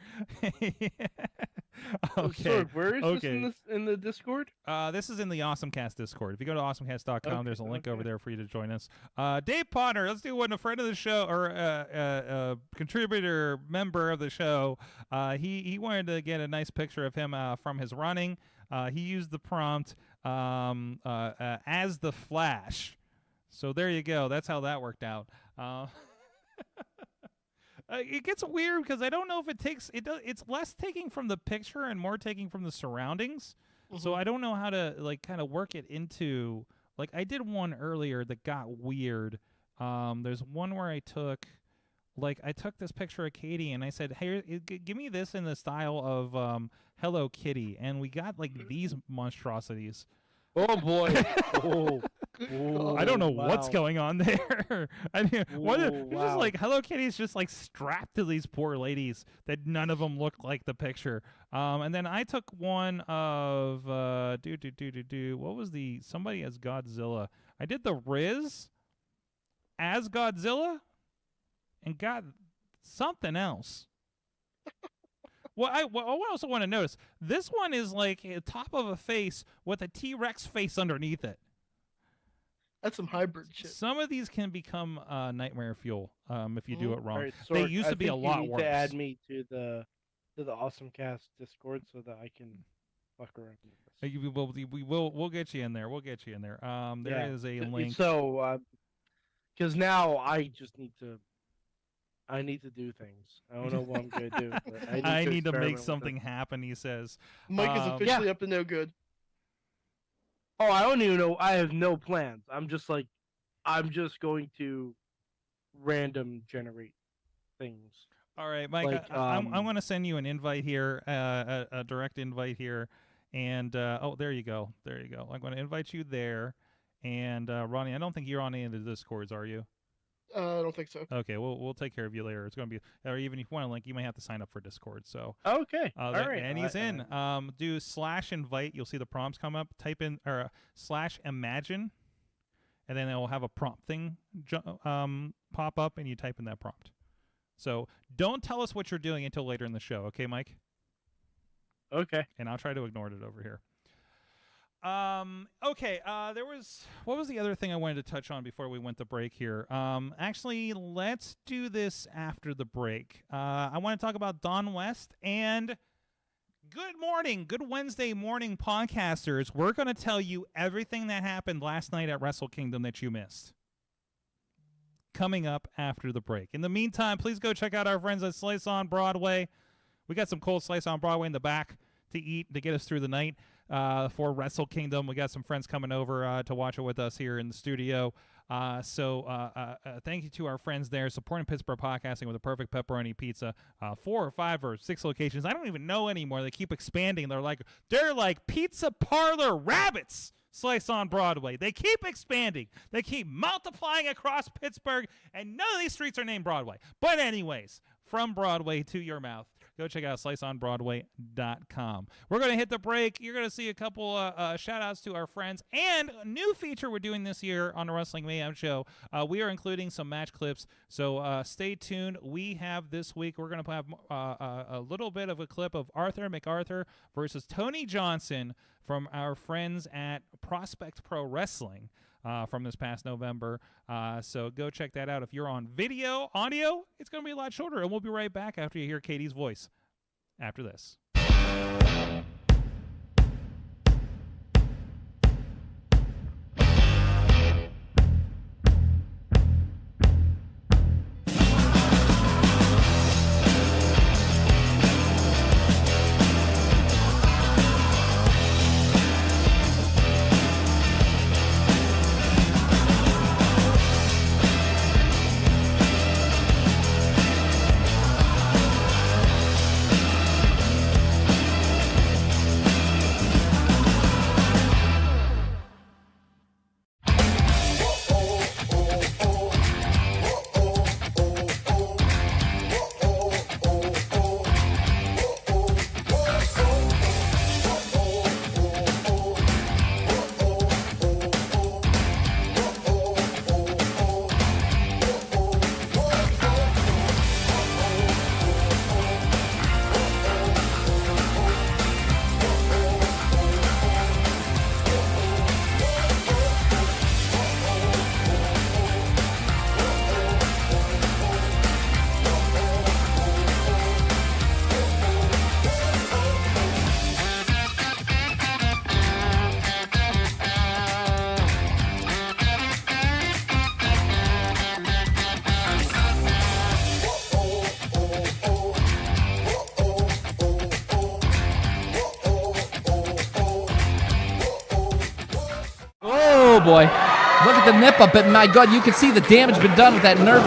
Okay. Sorry, where is this in the Discord? This is in the AwesomeCast Discord. If you go to awesomecast.com, there's a link over there for you to join us. Dave Potter, let's do one. A friend of the show, or a contributor, member of the show. He wanted to get a nice picture of him from his running. He used the prompt as the Flash. So there you go. That's how that worked out. It gets weird because I don't know if it's less taking from the picture and more taking from the surroundings. Mm-hmm. So I don't know how to kind of work it into, I did one earlier that got weird. There's one where I took this picture of Katie and I said, hey, give me this in the style of Hello Kitty, and we got these monstrosities. Oh boy! I don't know what's going on there. I mean, just Hello Kitty's just strapped to these poor ladies that none of them look like the picture. And then I took one of what was somebody as Godzilla. I did the Riz as Godzilla and got something else. Well, I also want to notice this one is a top of a face with a T-Rex face underneath it. That's some hybrid shit. Some of these can become nightmare fuel if you do it wrong. Right, they used to be a lot worse. To add me to the AwesomeCast Discord so that I can fuck around with this. We'll get you in there. We'll get you in there. There is a link. So, because now I just need to. I need to do things. I don't know what I'm going to do. But I need to make something happen, he says. Mike is officially up to no good. Oh, I don't even know. I have no plans. I'm just going to random generate things. All right, Mike, I'm going to send you an invite here, a direct invite here. And, there you go. There you go. I'm going to invite you there. And, Ronnie, I don't think you're on any of the Discords, are you? I don't think so. Okay, we'll take care of you later. It's going to be, or even if you want to link, you might have to sign up for Discord. So okay, all right, and he's in. Do /invite. You'll see the prompts come up. Type in or /imagine, and then it will have a prompt thing pop up, and you type in that prompt. So don't tell us what you're doing until later in the show, okay, Mike? Okay. And I'll try to ignore it over here. Okay, what was the other thing I wanted to touch on before we went to break here? Actually, let's do this after the break. I want to talk about Don West and good morning, good Wednesday morning podcasters. We're going to tell you everything that happened last night at Wrestle Kingdom that you missed. Coming up after the break. In the meantime, please go check out our friends at Slice on Broadway. We got some cold Slice on Broadway in the back to eat to get us through the night. For Wrestle Kingdom, we got some friends coming over to watch it with us here in the studio. So thank you to our friends there supporting Pittsburgh podcasting with a perfect pepperoni pizza. 4 or 5 or 6 locations. I don't even know anymore. They keep expanding. They're like pizza parlor rabbits. Slice on Broadway. They keep expanding. They keep multiplying across Pittsburgh, and none of these streets are named Broadway. But anyways, from Broadway to your mouth, go check out sliceonbroadway.com. We're going to hit the break. You're going to see a couple shout-outs to our friends. And a new feature we're doing this year on the Wrestling Mayhem Show. We are including some match clips, so stay tuned. We have this week, we're going to have a little bit of a clip of Arthur MacArthur versus Tony Johnson from our friends at Prospect Pro Wrestling. From this past November. So go check that out. If you're on audio, it's going to be a lot shorter. And we'll be right back after you hear Katie's voice after this. Oh boy, look at the nip up, and my God, you can see the damage been done with that nerve.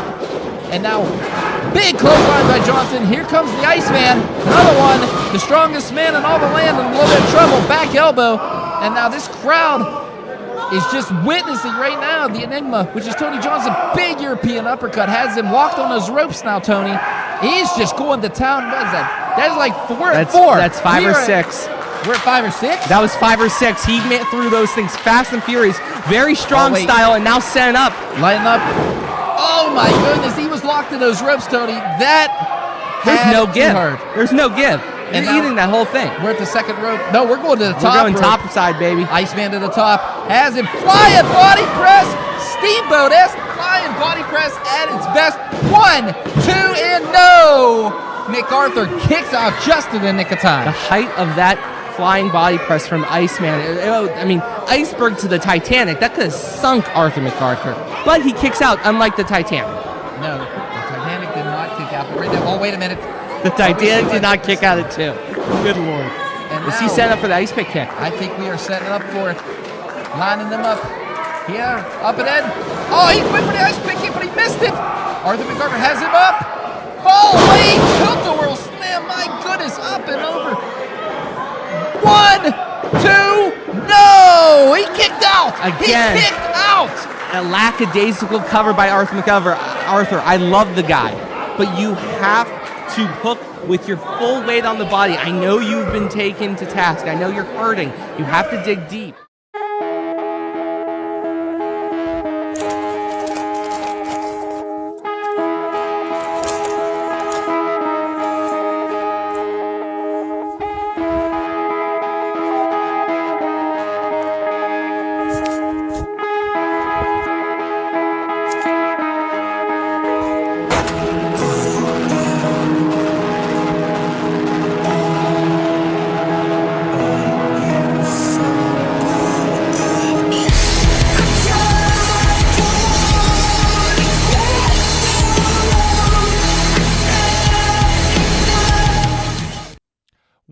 And now, big clothesline by Johnson. Here comes the Iceman, another one, the strongest man in all the land, in a little bit of trouble. Back elbow, and now this crowd is just witnessing right now the enigma, which is Tony Johnson. Big European uppercut, has him walked on those ropes now. Tony, he's just going to town. What is that? That is like four. That's 5 or 6. We're at 5 or 6? That was 5 or 6. He threw those things fast and furious. Very strong style, and now setting up. Lighting up. Oh my goodness, he was locked in those ropes, Tony. There's no give. There's no give. He's eating that whole thing. We're at the second rope. No, we're going to the top. We're going top side, baby. Iceman to the top. Has him flying body press. Steamboat-esque flying body press at its best. 1, 2, and no! MacArthur kicks out just in the nick of time. The height of that flying body press from Iceman. I mean, iceberg to the Titanic. That could have sunk Arthur MacArthur. But he kicks out, unlike the Titanic. No, the Titanic did not kick out. Oh, wait a minute. The Titanic did not kick out at 2. Good Lord. And is he setting up for the ice pick kick? I think we are setting up for it. Lining them up. Here, up and in. Oh, he went for the ice pick kick, but he missed it. Arthur MacArthur has him up. Fall away. Tilt-a-whirl slam. My goodness, up and over. 1, 2, no! He kicked out! Again. He kicked out! A lackadaisical cover by Arthur MacArthur. Arthur, I love the guy, but you have to hook with your full weight on the body. I know you've been taken to task. I know you're hurting. You have to dig deep.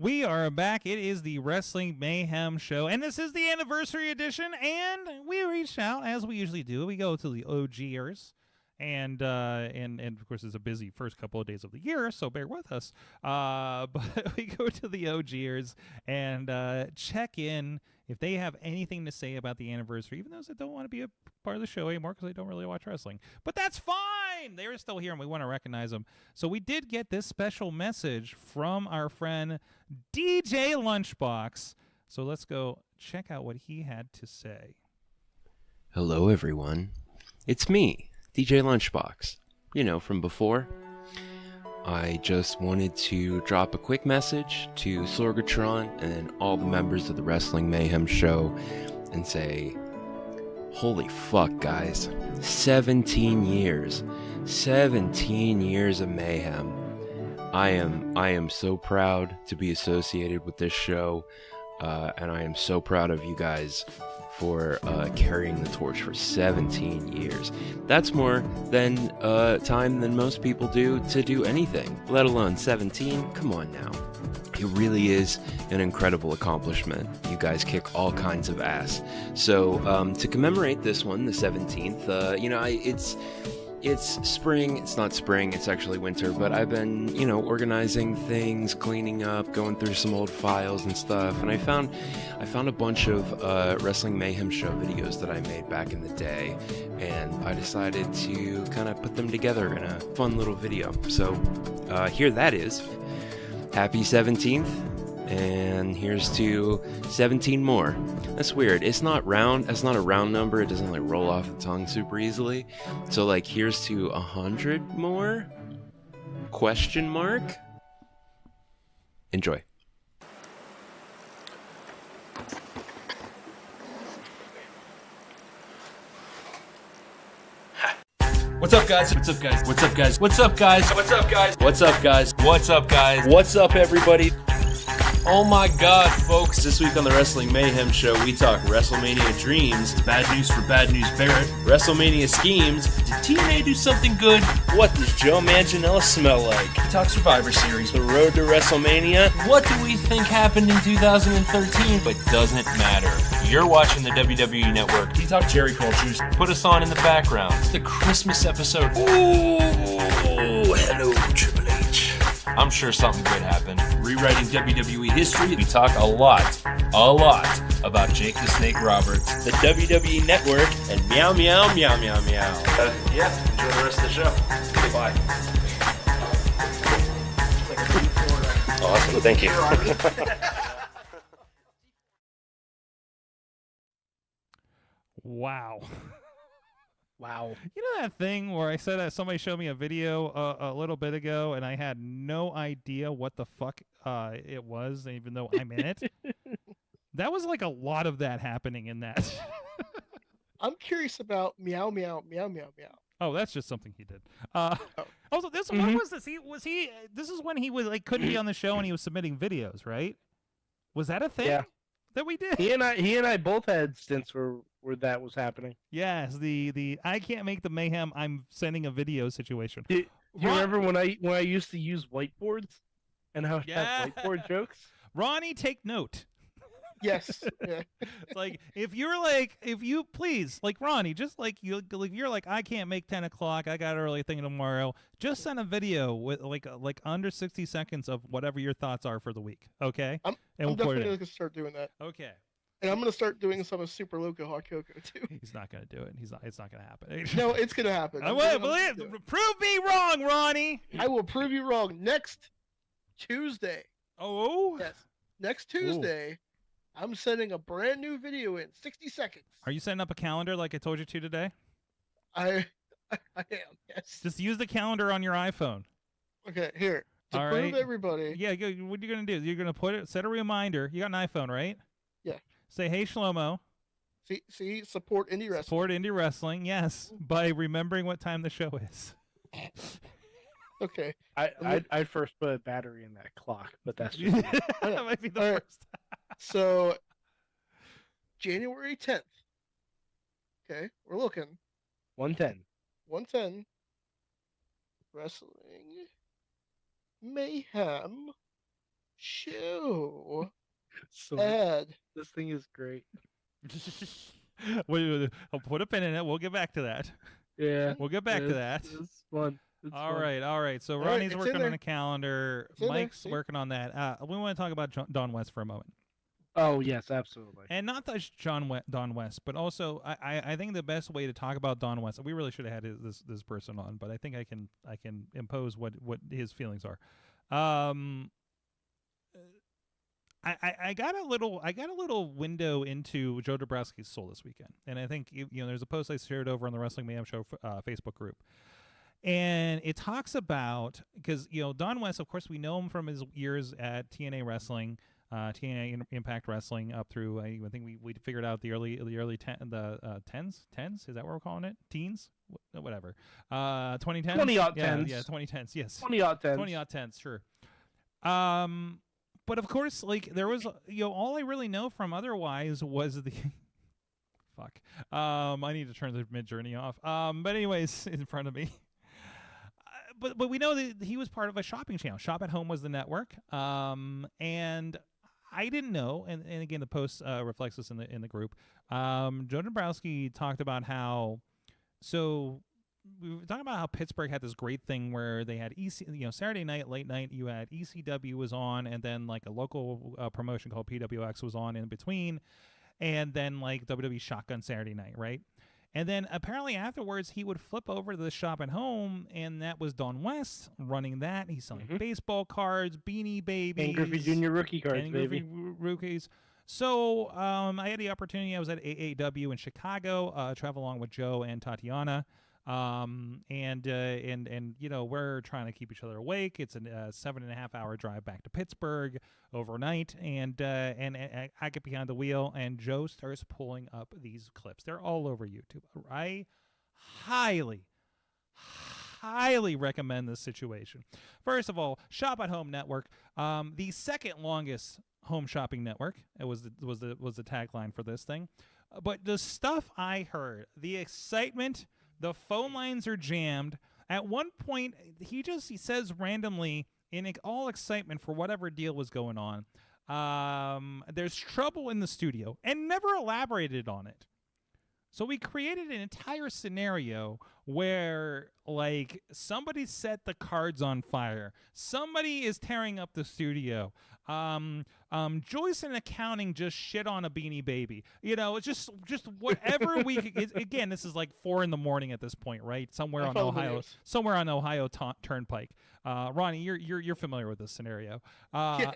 We are back. It is the Wrestling Mayhem show, and this is the anniversary edition. And we reached out as we usually do. We go to the OGers, and of course it's a busy first couple of days of the year, so bear with us. But we go to the OGers and check in if they have anything to say about the anniversary, even those that don't want to be a part of the show anymore because they don't really watch wrestling. But that's fine. They're still here, and we want to recognize them. So we did get this special message from our friend DJ Lunchbox. So let's go check out what he had to say. Hello, everyone. It's me, DJ Lunchbox. You know, from before. I just wanted to drop a quick message to Sorgatron and all the members of the Wrestling Mayhem show and say, holy fuck, guys. 17 years. 17 years of mayhem. I am so proud to be associated with this show, and I am so proud of you guys for carrying the torch for 17 years. That's more than time than most people do to do anything, let alone 17. Come on now. It really is an incredible accomplishment. You guys kick all kinds of ass. So to commemorate this one, the 17th, it's spring. It's not spring, it's actually winter, but I've been, organizing things, cleaning up, going through some old files and stuff, and I found a bunch of Wrestling Mayhem show videos that I made back in the day, and I decided to kind of put them together in a fun little video. So here that is. Happy 17th, and here's to 17 more. That's weird. It's not round. That's not a round number. It doesn't roll off the tongue super easily. So here's to 100 more? Question mark? Enjoy. What's up, guys? What's up, guys? What's up, guys? What's up, guys? What's up, guys? What's up, guys? What's up, guys? What's up, everybody? Oh my God, folks! This week on the Wrestling Mayhem Show, we talk WrestleMania dreams, bad news for Bad News Barrett, WrestleMania schemes, did TNA do something good? What does Joe Manganiello smell like? We talk Survivor Series, the road to WrestleMania. What do we think happened in 2013? But doesn't matter. You're watching the WWE Network. We talk Jerry Curl Juice. Put us on in the background. It's the Christmas episode. Ooh, hello, Triple H. I'm sure something good happened. Rewriting WWE history, we talk a lot about Jake the Snake Roberts, the WWE Network, and meow, meow, meow, meow, meow. Enjoy the rest of the show. Goodbye. Awesome, thank you. Wow. Wow. You know that thing where I said that somebody showed me a video a little bit ago and I had no idea what the fuck it was, even though I'm in it? That was a lot of that happening in that. I'm curious about meow meow meow meow meow. Oh, that's just something he did. Also, this what was this? This is when he was couldn't be on the show and he was submitting videos, right? Was that a thing that we did? He and I both had stints where that was happening. Yes, the I can't make the mayhem, I'm sending a video situation. Do you remember when I used to use whiteboards and I would have whiteboard jokes? Ronnie, take note. Yes. Yeah. If you please, Ronnie, just you're I can't make 10 o'clock. I got an early thing tomorrow. Just send a video with under 60 seconds of whatever your thoughts are for the week. Okay. I'm definitely going to start doing that. Okay. And I'm going to start doing some of Super Loco Hot Cocoa too. He's not going to do it. It's not going to happen. No, it's going to happen. Prove me wrong, Ronnie. I will prove you wrong next Tuesday. Oh. Yes. Next Tuesday. Ooh. I'm sending a brand new video in 60 seconds. Are you setting up a calendar like I told you to today? I am, yes. Just use the calendar on your iPhone. Okay, here. To prove everybody. Yeah, what you're going to do, you're going to set a reminder. You got an iPhone, right? Yeah. Say, hey, Shlomo. See, support indie wrestling. Support indie wrestling, yes, by remembering what time the show is. Okay. I'd first put a battery in that clock, but that's just that might be the first. So, January 10th. Okay, we're looking. 110. 110. Wrestling Mayhem Shoo. So Ed. this thing is great. I'll put a pin in it. We'll get back to that. Yeah. We'll get back to that. It's fun. It's All fun. right. So All right, Ronnie's it's in working on there. the calendar. It's in there, Mike's see? working on that. We want to talk about Don West for a moment. Oh yes, absolutely. And not just Don West, but also I think the best way to talk about Don West. We really should have had this person on, but I think I can impose what his feelings are. I got a little window into Joe Dombrowski's soul this weekend, and I think there's a post I shared over on the Wrestling Mayhem Show Facebook group. And it talks about, because Don West, of course, we know him from his years at TNA Wrestling, TNA Impact Wrestling, up through I think we figured out the early tens. Is that what we're calling it? Teens, whatever. 2010s. 20-aught yeah, tens. Yeah, 2010s. Yes. 20-aught tens. 20-aught tens. Sure. But of course, like there was all I really know from otherwise was the. Fuck. I need to turn the Midjourney off. But anyways, in front of me. But we know that he was part of a shopping channel. Shop at Home was the network. And I didn't know, and again the post reflects this in the group. Joe Dombrowski talked about how, so we were talking about how Pittsburgh had this great thing where they had Saturday night, late night, you had ECW was on, and then like a local promotion called PWX was on in between, and then like WWE Shotgun Saturday night, right? And then apparently afterwards he would flip over to the Shop at Home, and that was Don West running that. He's selling baseball cards, Beanie Babies, and Griffey Jr. rookie cards, and baby. Griffey rookies. So I had the opportunity. I was at AAW in Chicago, travel along with Joe and Tatiana. And we're trying to keep each other awake. It's a 7.5 hour drive back to Pittsburgh overnight, and I get behind the wheel, and Joe starts pulling up these clips. They're all over YouTube. I highly recommend this situation. First of all, Shop at Home Network, the second longest home shopping network. It was the tagline for this thing. But the stuff I heard, the excitement. The phone lines are jammed. At one point, he says randomly, in all excitement for whatever deal was going on, there's trouble in the studio, and never elaborated on it. So we created an entire scenario where, like, somebody set the cards on fire. Somebody is tearing up the studio. Joyce in accounting just shit on a Beanie Baby. It's just whatever we could. Again, this is like 4 a.m. at this point, right? Somewhere on Ohio Turnpike. Ronnie, you're familiar with this scenario. Yes.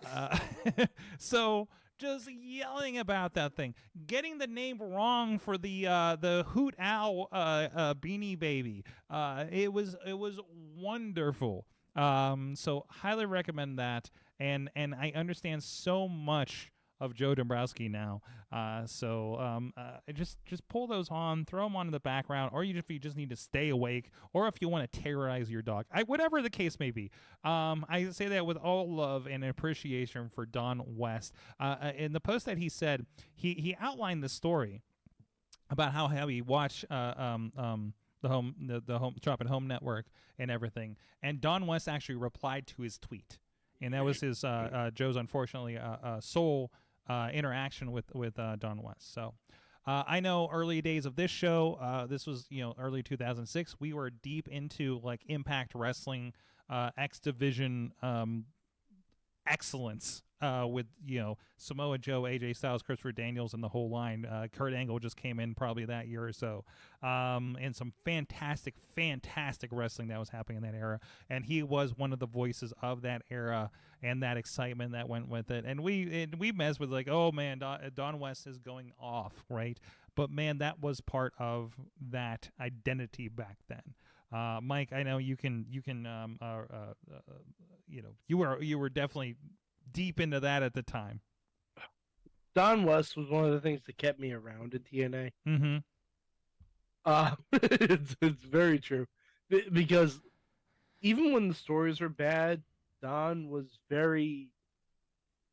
So just yelling about that thing, getting the name wrong for the Hoot Owl Beanie Baby. It was wonderful. So highly recommend that. And I understand so much of Joe Dombrowski now. Just pull those on, throw them on in the background, or if you just need to stay awake, or if you want to terrorize your dog, whatever the case may be. I say that with all love and appreciation for Don West. In the post that he said, he outlined the story about how he watched the home Shop at Home network and everything, and Don West actually replied to his tweet. And that was his Joe's unfortunately sole interaction with Don West. So I know early days of this show, this was early 2006. We were deep into like Impact Wrestling, X Division excellence with Samoa Joe, AJ Styles, Christopher Daniels, and the whole line. Kurt Angle just came in probably that year or so, and some fantastic wrestling that was happening in that era. And he was one of the voices of that era and that excitement that went with it. And we messed with like, oh man, Don West is going off, right? But man, that was part of that identity back then. Mike, I know you were definitely deep into that at the time. Don West was one of the things that kept me around at TNA. Mm-hmm. It's very true, because even when the stories were bad, Don was very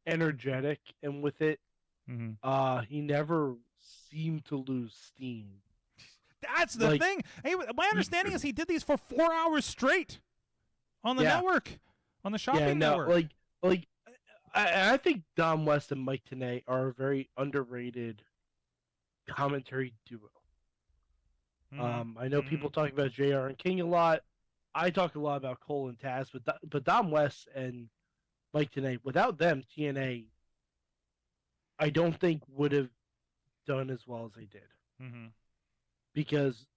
energetic, and with it, he never seemed to lose steam. That's the thing. Hey, my understanding is he did these for 4 hours straight on the network, on the shopping network. I think Dom West and Mike Tenay are a very underrated commentary duo. I know people talk about JR and King a lot. I talk a lot about Cole and Taz, but Dom West and Mike Tenay, without them, TNA, I don't think would have done as well as they did. Mm-hmm. Because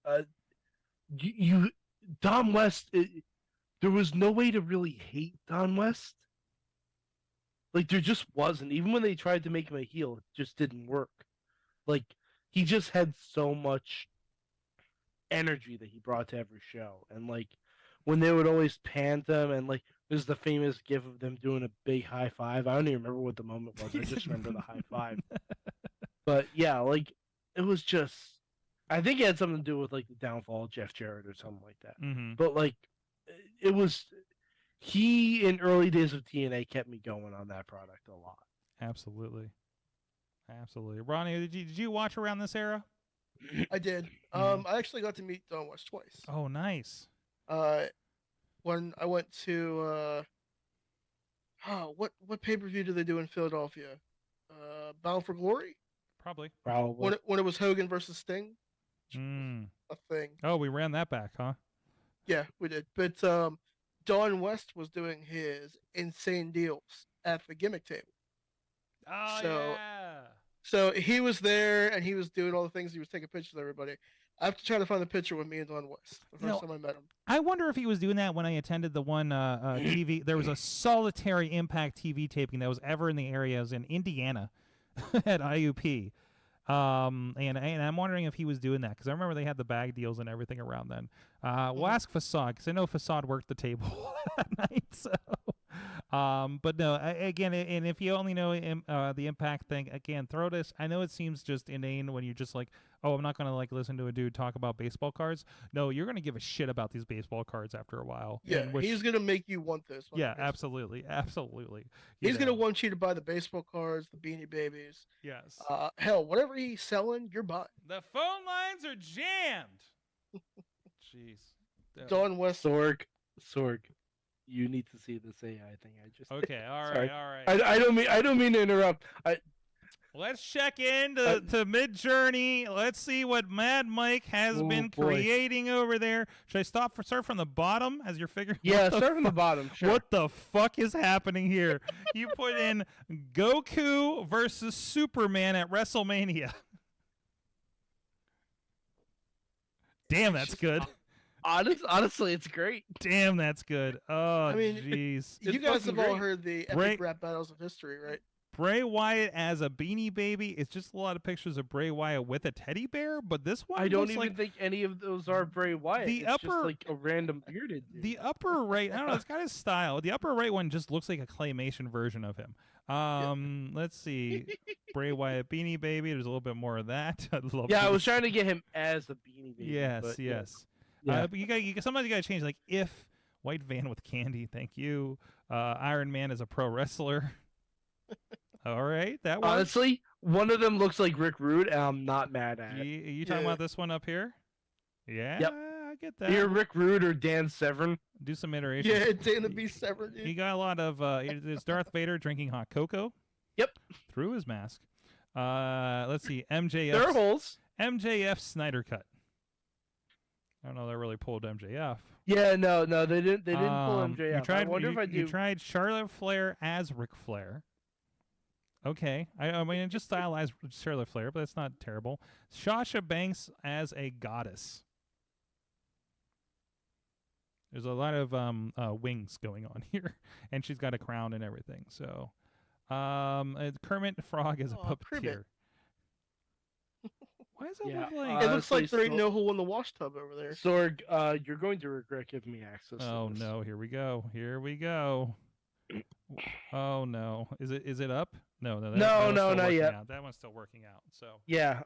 Dom West, there was no way to really hate Don West. Like, there just wasn't. Even when they tried to make him a heel, it just didn't work. Like, he just had so much energy that he brought to every show. And, like, when they would always pan them, and, like, there's the famous gif of them doing a big high five. I don't even remember what the moment was. I just remember the high five. But, yeah, like, it was just... I think it had something to do with, like, the downfall of Jeff Jarrett or something like that. Mm-hmm. But, like, it was... He, in early days of TNA, kept me going on that product a lot. Absolutely. Ronnie, did you watch around this era? I did. I actually got to meet Don West twice. Oh, nice. When I went to what pay-per-view did they do in Philadelphia? Bound for Glory? Probably. When it was Hogan versus Sting? A thing. Oh, we ran that back, huh? Yeah, we did. But Don West was doing his insane deals at the gimmick table. Oh, yeah. So So he was there, and he was doing all the things. He was taking pictures of everybody. I have to try to find the picture with me and Don West the first time I met him. I wonder if he was doing that when I attended the one TV. There was a solitary Impact TV taping that was ever in the area. It was in Indiana at IUP. And I'm wondering if he was doing that, because I remember they had the bag deals and everything around then. We'll ask Facade, because I know Facade worked the table that night. So, but no, again, and if you only know the Impact thing, again, throw this. I know it seems just inane when you're just like, oh, I'm not gonna like listen to a dude talk about baseball cards. No, you're gonna give a shit about these baseball cards after a while. Yeah, he's gonna make you want this. Yeah, absolutely. He's gonna want you to buy the baseball cards, the Beanie Babies. Yes. Hell, whatever he's selling, you're buying. The phone lines are jammed. Jeez. Don West. Sorg, you need to see this AI thing I just did. Okay, all Sorry. right. I don't mean to interrupt. Let's check in to Midjourney. Let's see what Mad Mike has been creating over there. Should I start from the bottom as you're figuring? Yeah, start from the bottom. Sure. What the fuck is happening here? You put in Goku versus Superman at WrestleMania. Damn, that's good. Honestly, it's great. Damn, that's good. Oh, I mean, jeez. You guys have all heard the epic rap battles of history, right? Bray Wyatt as a Beanie Baby. It's just a lot of pictures of Bray Wyatt with a teddy bear, but this one I don't even like think any of those are Bray Wyatt. The it's upper, just like a random bearded dude. The upper right, I don't know, it's got his style. The upper right one just looks like a claymation version of him. Let's see. Bray Wyatt Beanie Baby. There's a little bit more of that. I was trying to get him as a Beanie Baby. Yes, but yes. Yeah. But sometimes you got to change, like, if White Van with candy, thank you. Iron Man is a pro wrestler. All right, that works. Honestly, one of them looks like Rick Rude, and I'm not mad at it. You talking about this one up here? Yeah, yep. I get that. Either Rick Rude or Dan Severn. Do some iterations. Yeah, Dan the Beast Severn. He got a lot of. There's Darth Vader drinking hot cocoa. Yep. Through his mask. Let's see. MJF. There are holes. MJF Snyder cut. I don't know. They really pulled MJF. Yeah, no, they didn't. They didn't pull MJF. I wonder if I do. You tried Charlotte Flair as Ric Flair. Okay, I mean, just stylized Charlotte Flair, but that's not terrible. Sasha Banks as a goddess. There's a lot of wings going on here, and she's got a crown and everything. So, Kermit the Frog is a puppeteer. Why does that look like? It looks like there ain't no hole in the wash tub over there. Sorg, you're going to regret giving me access. Oh no! Here we go. Oh no! Is it up? No, not yet. That one's still working out. So yeah,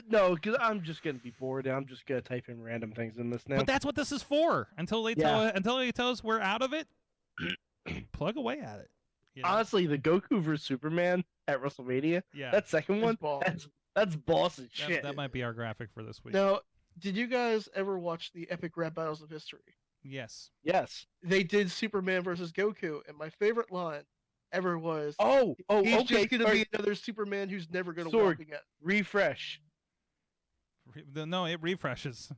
no, because I'm just gonna be bored. I'm just gonna type in random things in this now. But that's what this is for. Until they tell us we're out of it, plug away at it. You know? Honestly, the Goku vs Superman at WrestleMania. Yeah, that second one. That's boss and shit. That might be our graphic for this week. Now, did you guys ever watch the epic rap battles of history? Yes. Yes. They did Superman versus Goku, and my favorite line ever was. Oh, He's okay. just gonna all be right, another Superman who's never gonna Sorg. walk again. refresh. No, it refreshes.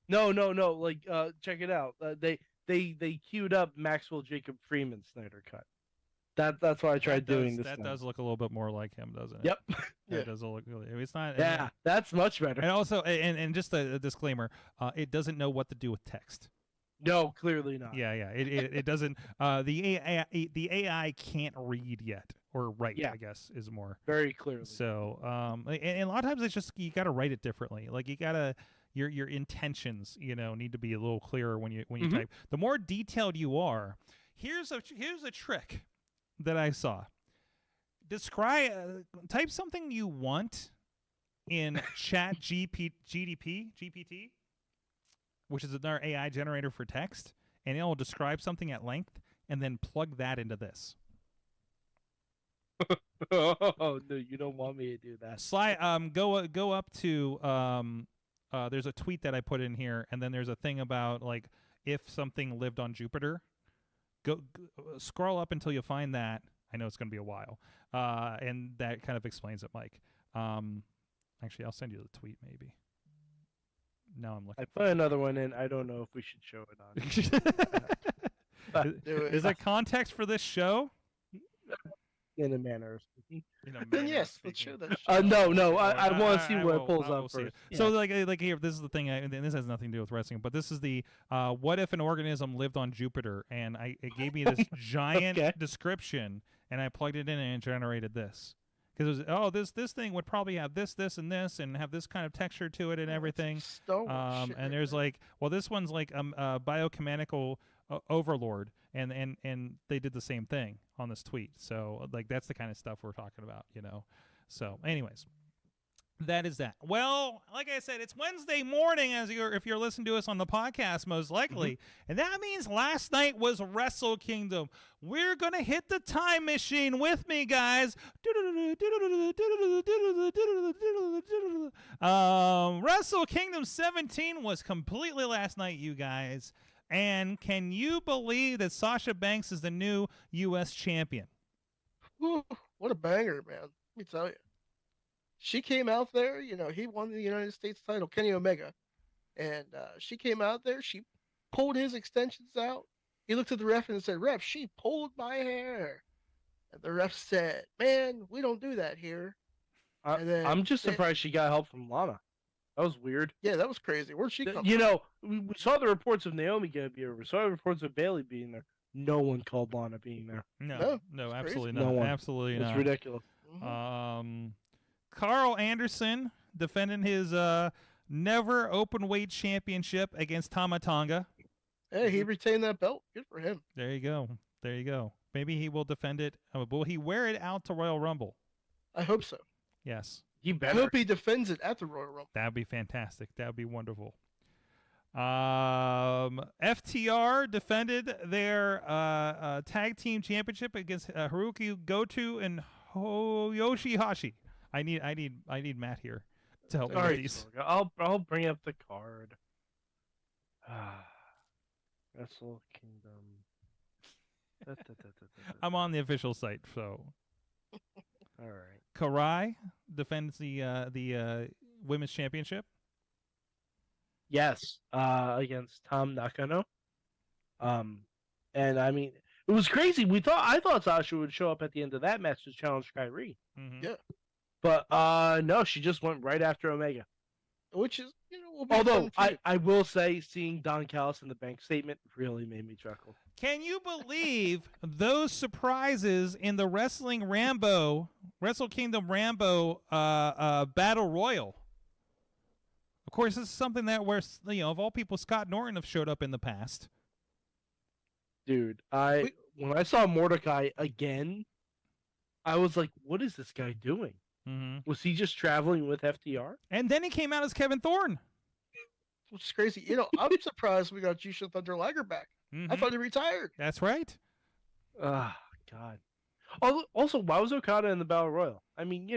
No. Like, check it out. They queued up Maxwell Jacob Freeman Snyder cut. That's why I tried doing this. That does look a little bit more like him, doesn't it? Yep. That does look. It's not. Yeah, that's much better. And also, and just a disclaimer, it doesn't know what to do with text. No, clearly not. Yeah. It doesn't. The AI can't read yet or write. Yeah. I guess is more Very clearly. so. And a lot of times it's just you got to write it differently. Like you gotta. Your intentions, need to be a little clearer when you type. The more detailed you are, here's a trick that I saw. Type something you want in Chat GPT, which is another AI generator for text, and it will describe something at length, and then plug that into this. Oh no, you don't want me to do that. Go up to there's a tweet that I put in here, and then there's a thing about like if something lived on Jupiter. Go scroll up until you find that. I know it's going to be a while, and that kind of explains it, Mike. Actually, I'll send you the tweet maybe. Now I'm looking. I put another one in. I don't know if we should show it on. Is there context for this show? In a manner of speaking. Then yes, let's show that. No. I want to see what it pulls I will up see first. it. So like here, this is the thing, and this has nothing to do with wrestling, but this is the what if an organism lived on Jupiter, and it gave me this giant description, and I plugged it in and it generated this. Because it was, this thing would probably have this, and this, and have this kind of texture to it and everything. And there's like, well, this one's like a biochemical overlord, and they did the same thing on this tweet. So like that's the kind of stuff we're talking about, So anyways, that is that. Well, like I said, it's Wednesday morning if you're listening to us on the podcast, most likely. And that means last night was Wrestle Kingdom. We're going to hit the time machine with me, guys. Wrestle Kingdom 17 was completely last night, you guys. And can you believe that Sasha Banks is the new U.S. champion? Ooh, what a banger, man. Let me tell you. She came out there, he won the United States title, Kenny Omega. And she came out there, she pulled his extensions out. He looked at the ref and said, "Ref, she pulled my hair." And the ref said, "Man, we don't do that here." I'm just surprised she got help from Lana. That was weird. Yeah, that was crazy. Where'd she come from? We saw the reports of Naomi getting here. We saw the reports of Bayley being there. No one called Lana being there. No, absolutely crazy. not. No one. Absolutely not. It's ridiculous. Carl Anderson defending his never open weight championship against Tama Tonga. Hey, he retained that belt. Good for him. There you go. Maybe he will defend it. Will he wear it out to Royal Rumble? I hope so. Yes. He better. I hope he defends it at the Royal Rumble. That'd be fantastic. That'd be wonderful. FTR defended their tag team championship against Haruki Goto and Yoshihashi. I need Matt here to help me with these. I'll bring up the card. Wrestle Kingdom. I'm on the official site, so. All right. Karai defends the women's championship. Yes, against Tom Nakano. And I mean, it was crazy. I thought Sasha would show up at the end of that match to challenge Kyrie. Mm-hmm. Yeah. But no, she just went right after Omega. Which is, will be although fun I will say, seeing Don Callis in the bank statement really made me chuckle. Can you believe those surprises in the Wrestle Kingdom Rambo Battle Royal? Of course, this is something that where of all people, Scott Norton have showed up in the past. Dude, when I saw Mordecai again, I was like, "What is this guy doing? Mm-hmm. Was he just traveling with FTR?" And then he came out as Kevin Thorne, which is crazy. I'm surprised we got Jushin Thunder Liger back. Mm-hmm. I thought he retired. That's right. Ah, God. Also, why was Okada in the Battle Royal? I mean,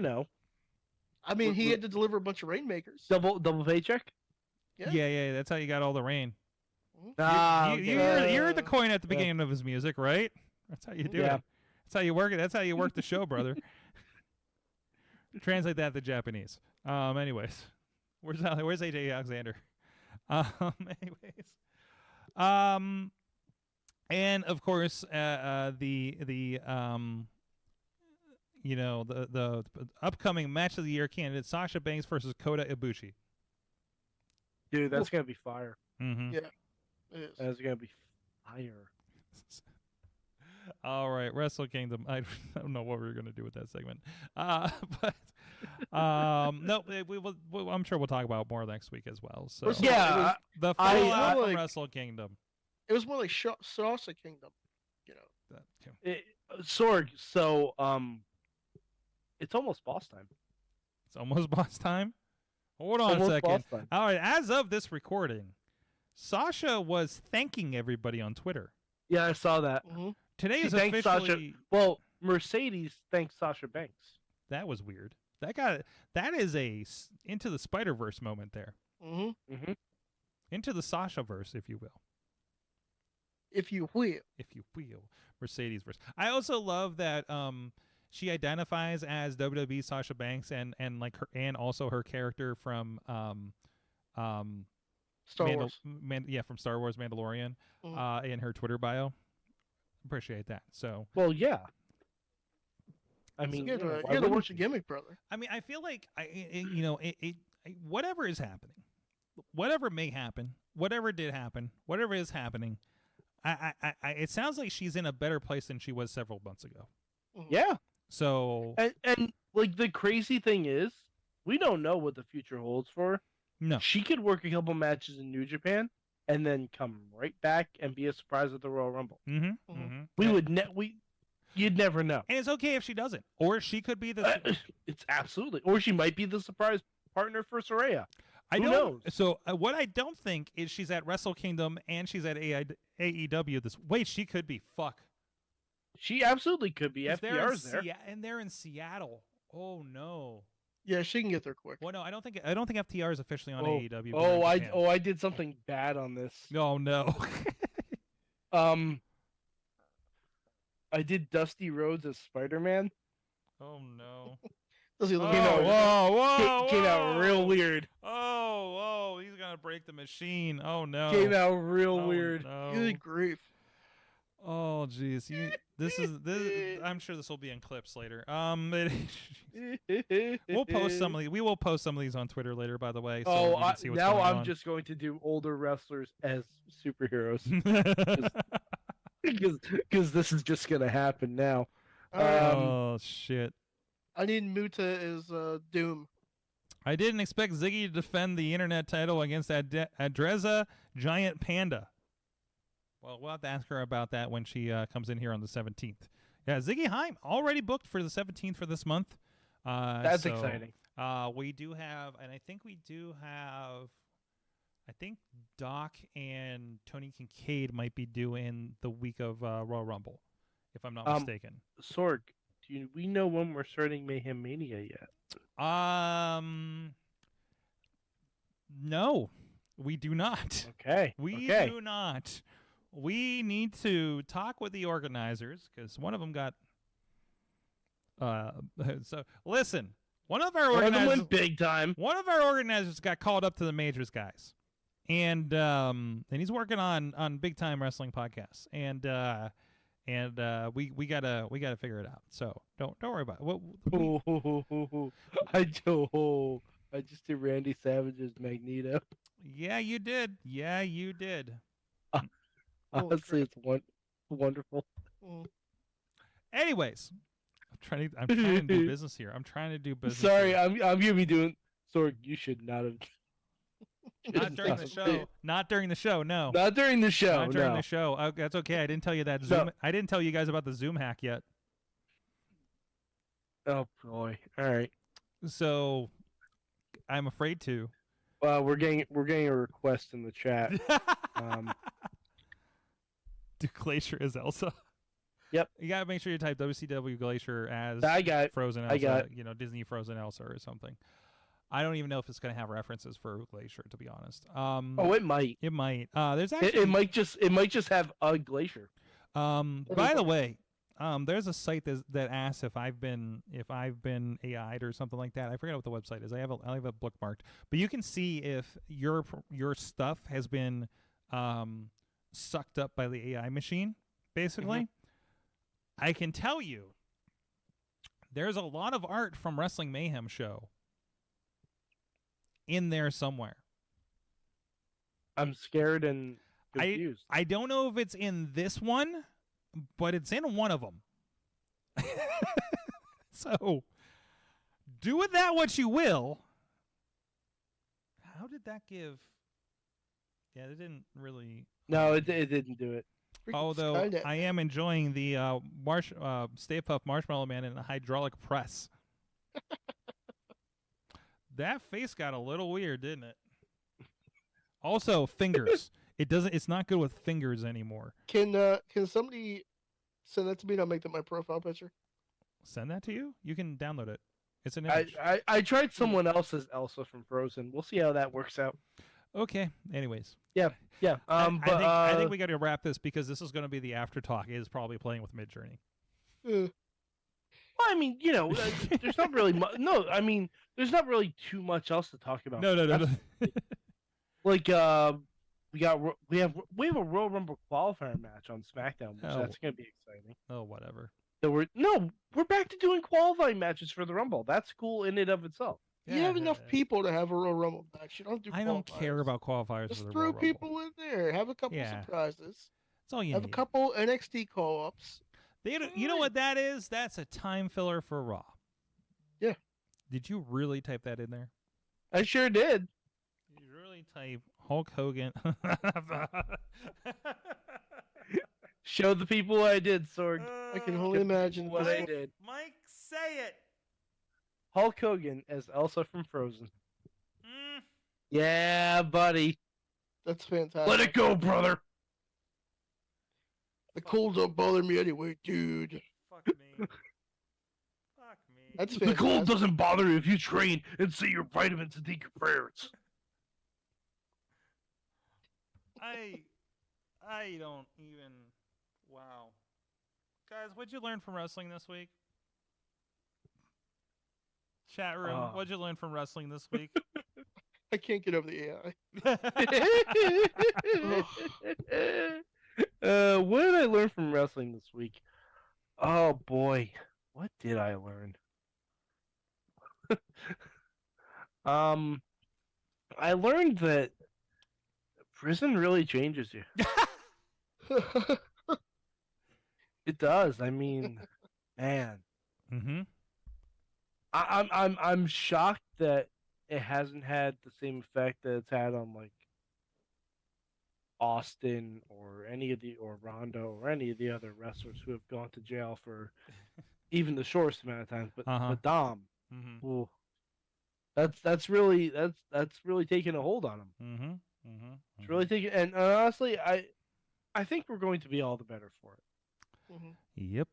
he had to deliver a bunch of Rainmakers. Double paycheck? Yeah. That's how you got all the rain. You heard the coin at the beginning of his music, right? That's how you do it. That's how you work it. That's how you work the show, brother. Translate that to Japanese. Anyways, where's AJ Alexander? Anyways, and of course, the upcoming match of the year candidate, Sasha Banks versus Kota Ibushi. Dude, that's gonna be fire. Mm-hmm. Yeah, it is. That's gonna be fire. All right, Wrestle Kingdom. I don't know what we were going to do with that segment, but no, we will. I'm sure we'll talk about more next week as well. So Yeah, the I fallout from like- Wrestle Kingdom. It was more like Salsa Kingdom, you know. That too. Sorg. So it's almost boss time. It's almost boss time. Hold on a Almost second. boss time. All right, as of this recording, Sasha was thanking everybody on Twitter. Yeah, I saw that. Mm-hmm. Today She is thanked Sasha. officially. Well, Mercedes thanks Sasha Banks. That was weird. That is a Into the Spider-Verse moment there. Mm-hmm. Mm-hmm. Into the Sasha-verse, if you will. If you will. If you will, Mercedes verse. I also love that she identifies as WWE Sasha Banks and like her and also her character from Star Wars. from Star Wars Mandalorian in her Twitter bio. Appreciate that. So Well, yeah. I mean, you why gotta wouldn't watch the you? gimmick, brother. I mean, I feel like whatever is happening, whatever may happen, whatever did happen, whatever is happening, it sounds like she's in a better place than she was several months ago. Yeah. So And like the crazy thing is, we don't know what the future holds for her. no, She could work a couple matches in New Japan and then come right back and be a surprise at the Royal Rumble. You'd never know. And it's okay if she doesn't, or she could be the. It's absolutely, or she might be the surprise partner for Saraya. I Who don't. knows? So what I don't think is she's at Wrestle Kingdom and she's at AEW this. Wait, she could be. Fuck. She absolutely could be. 'Cause they're in FTR's there. and they're in Seattle. Oh no. Yeah, she can get there quick. Well, no, I don't think FTR is officially on Oh, AEW. oh, but in Japan. I did something bad on this. Oh no. I did Dusty Rhodes as Spider-Man. Oh no. Does he look Came out- whoa, Came out real weird. Oh, he's gonna break the machine. Oh no. Came out real Oh, weird. No. Good grief. Oh jeez. This. I'm sure this will be in clips later. We'll post some of these. We will post some of these on Twitter later, by the way. So you can see what's now going I'm on. just going to do older wrestlers as superheroes because this is just gonna happen now. Oh shit. I need Muta as Doom. I didn't expect Ziggy to defend the internet title against Adreza Giant Panda. Well, we'll have to ask her about that when she comes in here on the 17th. Yeah, Ziggy Heim already booked for the 17th for this month. That's exciting. We do have, and I think Doc and Tony Kincaid might be due in the week of Royal Rumble, if I'm not mistaken. Sorg, do we know when we're starting Mayhem Mania yet? No, we do not. Okay. We okay. do not. We need to talk with the organizers because one of them got. So listen, one of our One of them organizers went big time. One of our organizers got called up to the majors, guys, and he's working on big time wrestling podcasts, and we gotta figure it out. So don't worry about it. I just did Randy Savage's Magneto. Yeah, you did. Honestly, it's wonderful. Anyways, I'm trying to do business here. I'm trying to do business. Sorry, here. I'm gonna be doing. Sorg, you should not have. Not during the show. Not during the show. No. Not during the show. Not during no. the show. Oh, that's okay. I didn't tell you that Zoom. No. I didn't tell you guys about the Zoom hack yet. Oh boy. All right. So, I'm afraid to. We're getting a request in the chat. Do Glacier as Elsa? Yep. You gotta make sure you type WCW Glacier as I got it. Frozen Elsa. I got it. You know, Disney Frozen Elsa or something. I don't even know if it's gonna have references for Glacier, to be honest. Oh, it might. It might. There's actually It might just have a glacier. By the way, There's a site that asks if I've been AI'd or something like that. I forget what the website is. I have it bookmarked. But you can see if your stuff has been sucked up by the AI machine. Basically, I can tell you there's a lot of art from Wrestling Mayhem show in there somewhere. I'm scared and confused. I don't know if it's in this one, but it's in one of them. So, do with that what you will. How did that give? Yeah, it didn't really. No, it didn't do it. Although I am enjoying the Stay Puft Marshmallow Man in a hydraulic press. That face got a little weird, didn't it? Also, fingers. It's not good with fingers anymore. Can somebody send that to me and I'll make that my profile picture? Send that to you? You can download it. It's an image. I tried someone else's Elsa from Frozen. We'll see how that works out. Okay. Anyways. Yeah. I think we got to wrap this because this is going to be the after talk. It is probably playing with Midjourney. Well, I mean, there's not really no. I mean, there's not really too much else to talk about. No. Like, we have a Royal Rumble qualifier match on SmackDown, which that's going to be exciting. Oh, whatever. So we're back to doing qualifying matches for the Rumble. That's cool in and of itself. You have enough people to have a Royal Rumble match. You don't do. I don't care about qualifiers. Just for the throw Royal people Rumble. in there. Have a couple surprises. That's all you have need. a couple NXT call-ups. You know what that is? That's a time filler for Raw. Yeah. Did you really type that in there? I sure did. You really type Hulk Hogan. Show the people what I did, Sorg. I can only imagine what I did. Mike, say it. Hulk Hogan as Elsa from Frozen. Yeah, buddy. That's fantastic. Let it go, brother. The cold don't bother me anyway, dude. Fuck me. Fuck me. That's the fantastic. cold doesn't bother you if you train and say your vitamins and take your prayers. I don't even. Wow. Guys, what'd you learn from wrestling this week? Chat room, what'd you learn from wrestling this week? I can't get over the AI. What did I learn from wrestling this week? Oh boy, what did I learn? I learned that prison really changes you. It does. I mean, man. Mm-hmm. I'm shocked that it hasn't had the same effect that it's had on like Austin or Rondo or any of the other wrestlers who have gone to jail for even the shortest amount of time. But Dom, ooh, that's really taken a hold on him. It's really taken, and honestly, I think we're going to be all the better for it. Yep.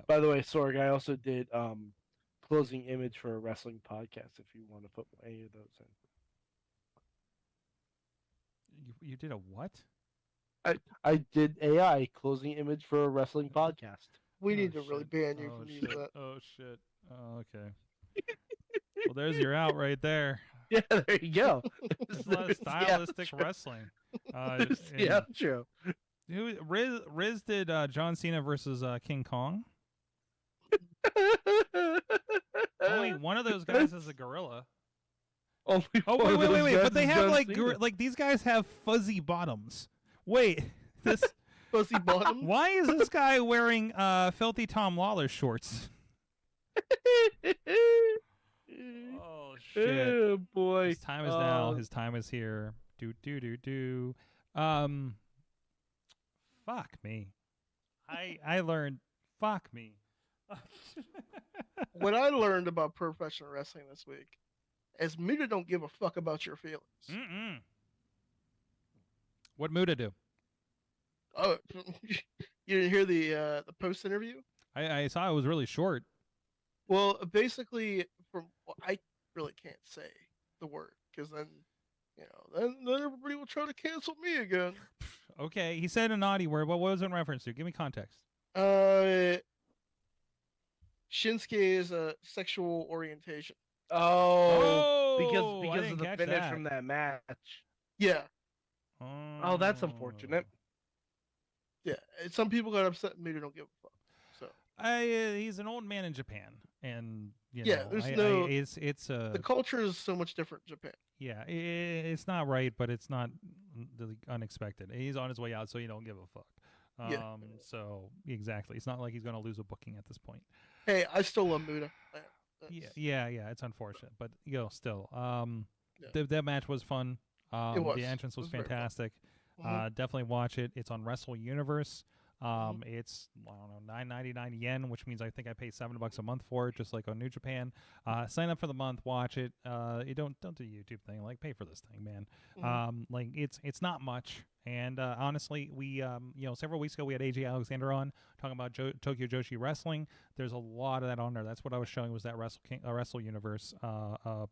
By the way, Sorg, I also did closing image for a wrestling podcast. If you want to put any of those in, you did a what? I did AI closing image for a wrestling podcast. We need to really ban you from using that. Oh shit. Oh, okay. Well, there's your out right there. Yeah, there you go. It's a lot of stylistic wrestling. Yeah, true. Riz did John Cena versus King Kong. Only one of those guys is a gorilla. Only wait! But they have like these guys have fuzzy bottoms. Wait, this fuzzy bottoms. Why is this guy wearing filthy Tom Lawler shorts? Oh shit! Oh boy! His time is now. His time is here. Do. Fuck me. I learned. Fuck me. What I learned about professional wrestling this week is Muta don't give a fuck about your feelings. What Muta do? Oh, you didn't hear the post interview? I saw it was really short. Well, basically, I really can't say the word because then, then everybody will try to cancel me again. Okay, he said a naughty word. What was it in reference to? Give me context. Shinsuke is a sexual orientation. Oh, I because didn't of the catch finish that. from that match. Yeah, Oh, that's unfortunate. yeah. And some people got upset and maybe don't give a fuck. So He's an old man in Japan, and Yeah, there's no- it's the culture is so much different in Japan. yeah, it's not right, but it's not really unexpected. He's on his way out, so you don't give a fuck. Yeah. So exactly, it's not like he's gonna lose a booking at this point. Hey, I still love Muda. Yeah, it's unfortunate, but still, Yeah. that match was fun. It was. The entrance was It was very fun. fantastic. Mhm. Definitely watch it. It's on Wrestle Universe. It's I don't know, 9.99 yen, which means I think I pay $7 a month for it, just like on New Japan. Sign up for the month, watch it. You don't do the YouTube thing, like pay for this thing, man. Like it's not much. And honestly, we several weeks ago we had AJ Alexander on talking about Tokyo Joshi Wrestling. There's a lot of that on there. That's what I was showing was that Wrestle Universe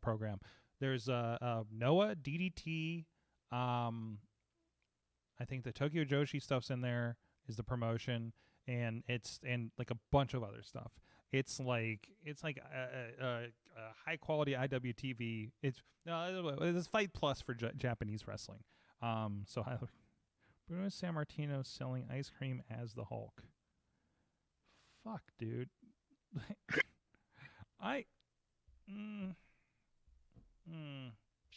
program. There's Noah, DDT. I think the Tokyo Joshi stuff's in there. Is the promotion, and like a bunch of other stuff. It's like a high quality IWTV. It's Fight Plus for Japanese wrestling. So Bruno Sammartino selling ice cream as the Hulk. Fuck, dude.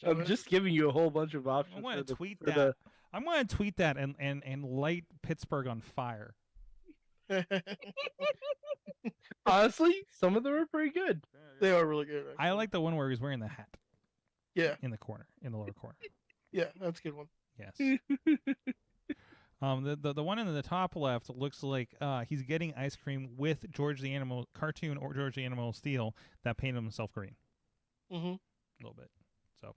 I'm just giving you a whole bunch of options. I'm going to tweet that. I'm going to tweet that and light Pittsburgh on fire. Honestly, some of them are pretty good. They are really good. I like the one where he's wearing the hat. Yeah. In the corner, in the lower corner. Yeah, that's a good one. Yes. The one in the top left looks like he's getting ice cream with George the Animal cartoon or George the Animal Steel that painted himself green. Mm-hmm. A little bit. So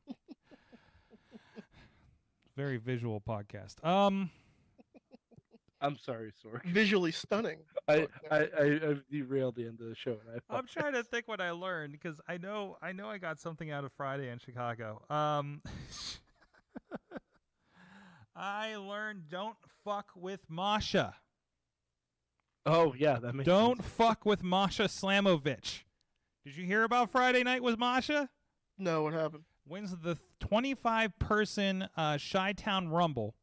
very visual podcast. I'm sorry, Sorg. Visually stunning. I derailed the end of the show. And I'm trying to think what I learned because I know I got something out of Friday in Chicago. I learned don't fuck with Masha. Oh yeah, that makes Don't sense. fuck with Masha Slamovich. Did you hear about Friday night with Masha? No, what happened? Wins the 25-person Chi-Town Rumble.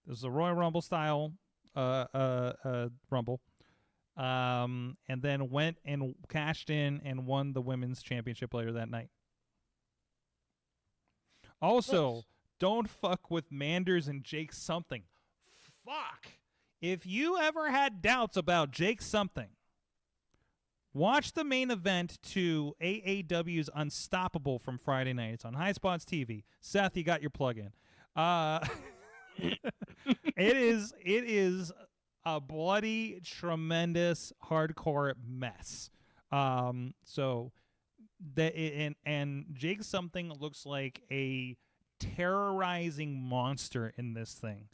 This is a Royal Rumble style Rumble. And then went and cashed in and won the women's championship later that night. Also, Nice. don't fuck with Manders and Jake Something. Fuck. If you ever had doubts about Jake Something, watch the main event to AAW's Unstoppable from Friday night. It's on High Spots TV. Seth, you got your plug in. It is a bloody, tremendous, hardcore mess. So that and Jake Something looks like a terrorizing monster in this thing.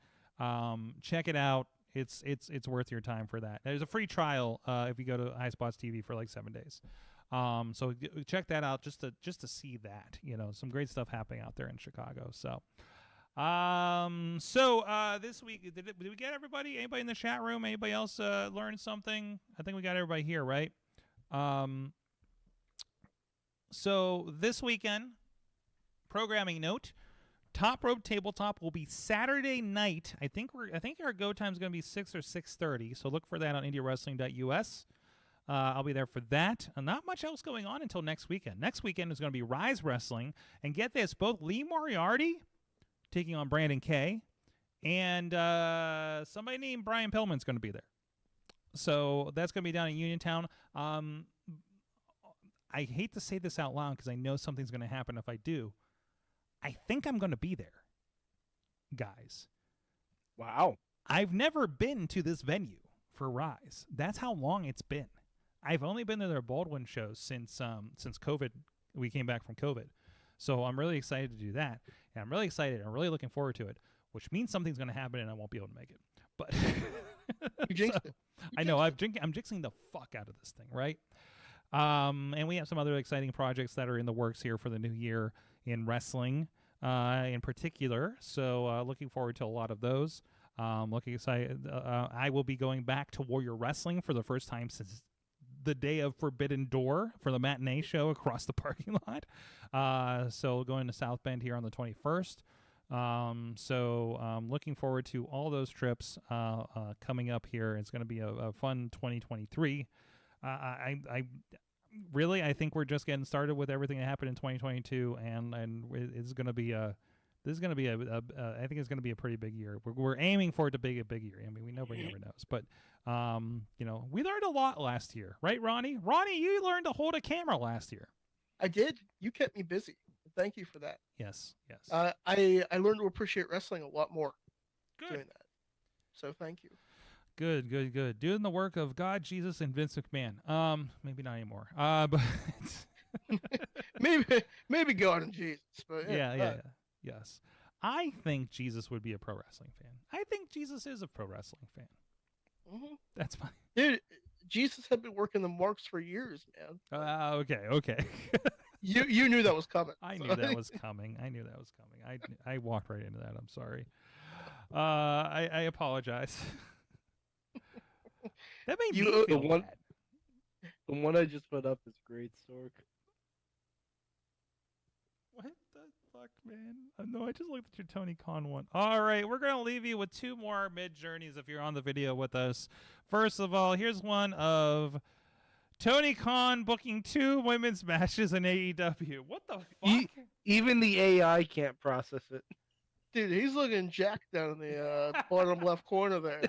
Check it out. It's worth your time for that. There's a free trial if you go to High Spots TV for like 7 days. So check that out just to see that. Some great stuff happening out there in Chicago. So this week did we get everybody? Anybody in the chat room? Anybody else learn something? I think we got everybody here, right? So this weekend, programming note. Top Rope Tabletop will be Saturday night. I think our go time is going to be 6 or 6:30. So look for that on IndyWrestling.us. I'll be there for that. Not much else going on until next weekend. Next weekend is going to be Rise Wrestling, and get this: both Lee Moriarty taking on Brandon Kay, and somebody named Brian Pillman's going to be there. So that's going to be down in Uniontown. I hate to say this out loud because I know something's going to happen if I do. I think I'm going to be there, guys. Wow. I've never been to this venue for Rise. That's how long it's been. I've only been to their Baldwin shows since COVID. We came back from COVID. So I'm really excited to do that. And I'm really excited. I'm really looking forward to it, which means something's going to happen and I won't be able to make it. But You jinxed it. I know. I'm jinxing the fuck out of this thing, right? And we have some other exciting projects that are in the works here for the new year in wrestling in particular. So looking forward to a lot of those. Looking excited. I will be going back to Warrior Wrestling for the first time since the day of Forbidden Door for the matinee show across the parking lot. So going to South Bend here on the 21st. Looking forward to all those trips coming up here. It's going to be a fun 2023. I think we're just getting started with everything that happened in 2022, and it's going to be I think it's going to be a pretty big year. We're aiming for it to be a big year. I mean, nobody ever knows, but we learned a lot last year, right, Ronnie? Ronnie, you learned to hold a camera last year. I did. You kept me busy. Thank you for that. Yes. I learned to appreciate wrestling a lot more doing that. So thank you. Good. Doing the work of God, Jesus, and Vince McMahon. Maybe not anymore. But maybe God and Jesus. But yeah. Yes. I think Jesus would be a pro wrestling fan. I think Jesus is a pro wrestling fan. Mm-hmm. That's fine. Dude, Jesus had been working the marks for years, man. Okay. You knew that was coming. I knew that was coming. I walked right into that. I'm sorry. I apologize. That made me feel bad. The one I just put up is great, Sork. What the fuck, man? No, I just looked at your Tony Khan one. All right, we're going to leave you with two more Midjourneys if you're on the video with us. First of all, here's one of Tony Khan booking 2 women's matches in AEW. What the fuck? Even the AI can't process it. Dude, he's looking jacked down in the bottom left corner there.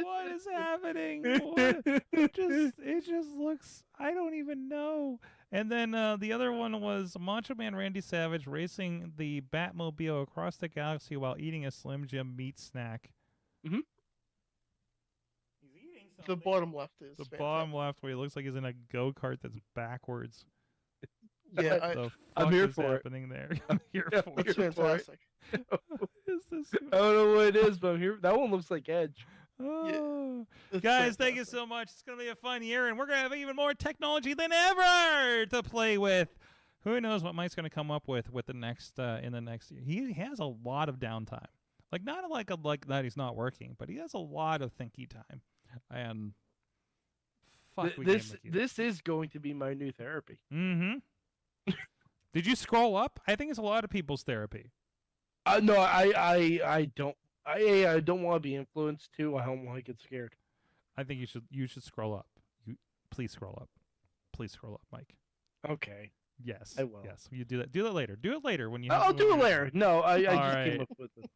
What is happening? It just looks, I don't even know. And then the other one was Macho Man Randy Savage racing the Batmobile across the galaxy while eating a Slim Jim meat snack. Mm-hmm. He's eating something. The bottom left is the bottom left, where he looks like he's in a go-kart that's backwards. Yeah, I'm here for it. There. I'm here for it. It's fantastic. Is this? I don't know what it is, but I'm here. That one looks like Edge. Oh. Yeah, guys, thank you so much. It's going to be a fun year, and we're going to have even more technology than ever to play with. Who knows what Mike's going to come up with the next in the next year. He has a lot of downtime. Like, not like that he's not working, but he has a lot of thinky time. And fuck, this is going to be my new therapy. Mm-hmm. Did you scroll up? I think it's a lot of people's therapy. No, I don't. I don't want to be influenced too. I don't want to get scared. I think you should scroll up. Please scroll up. Please scroll up, Mike. Okay. Yes. I will. Yes. You do that. Do it later. Do it later when you. I'll do it later. No, I just right. came up with it.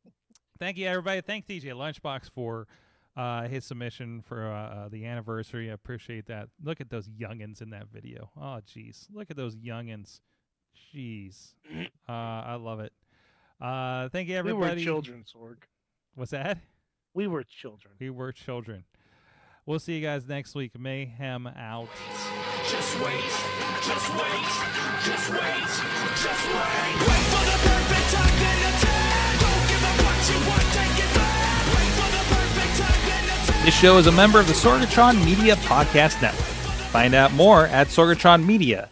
Thank you, everybody. Thank DJ Lunchbox for his submission for the anniversary. I appreciate that. Look at those youngins in that video. Oh, jeez. Look at those youngins. Jeez. I love it. Thank you, everybody. We were children, Sorg. What's that? We were children. We were children. We'll see you guys next week. Mayhem out. Just wait, just wait, just wait, just wait. Wait for the perfect time, then attack. Don't give up what you want, take it back. Wait for the perfect time, then attack. This show is a member of the Sorgatron Media Podcast Network. Find out more at sorgatronmedia.com.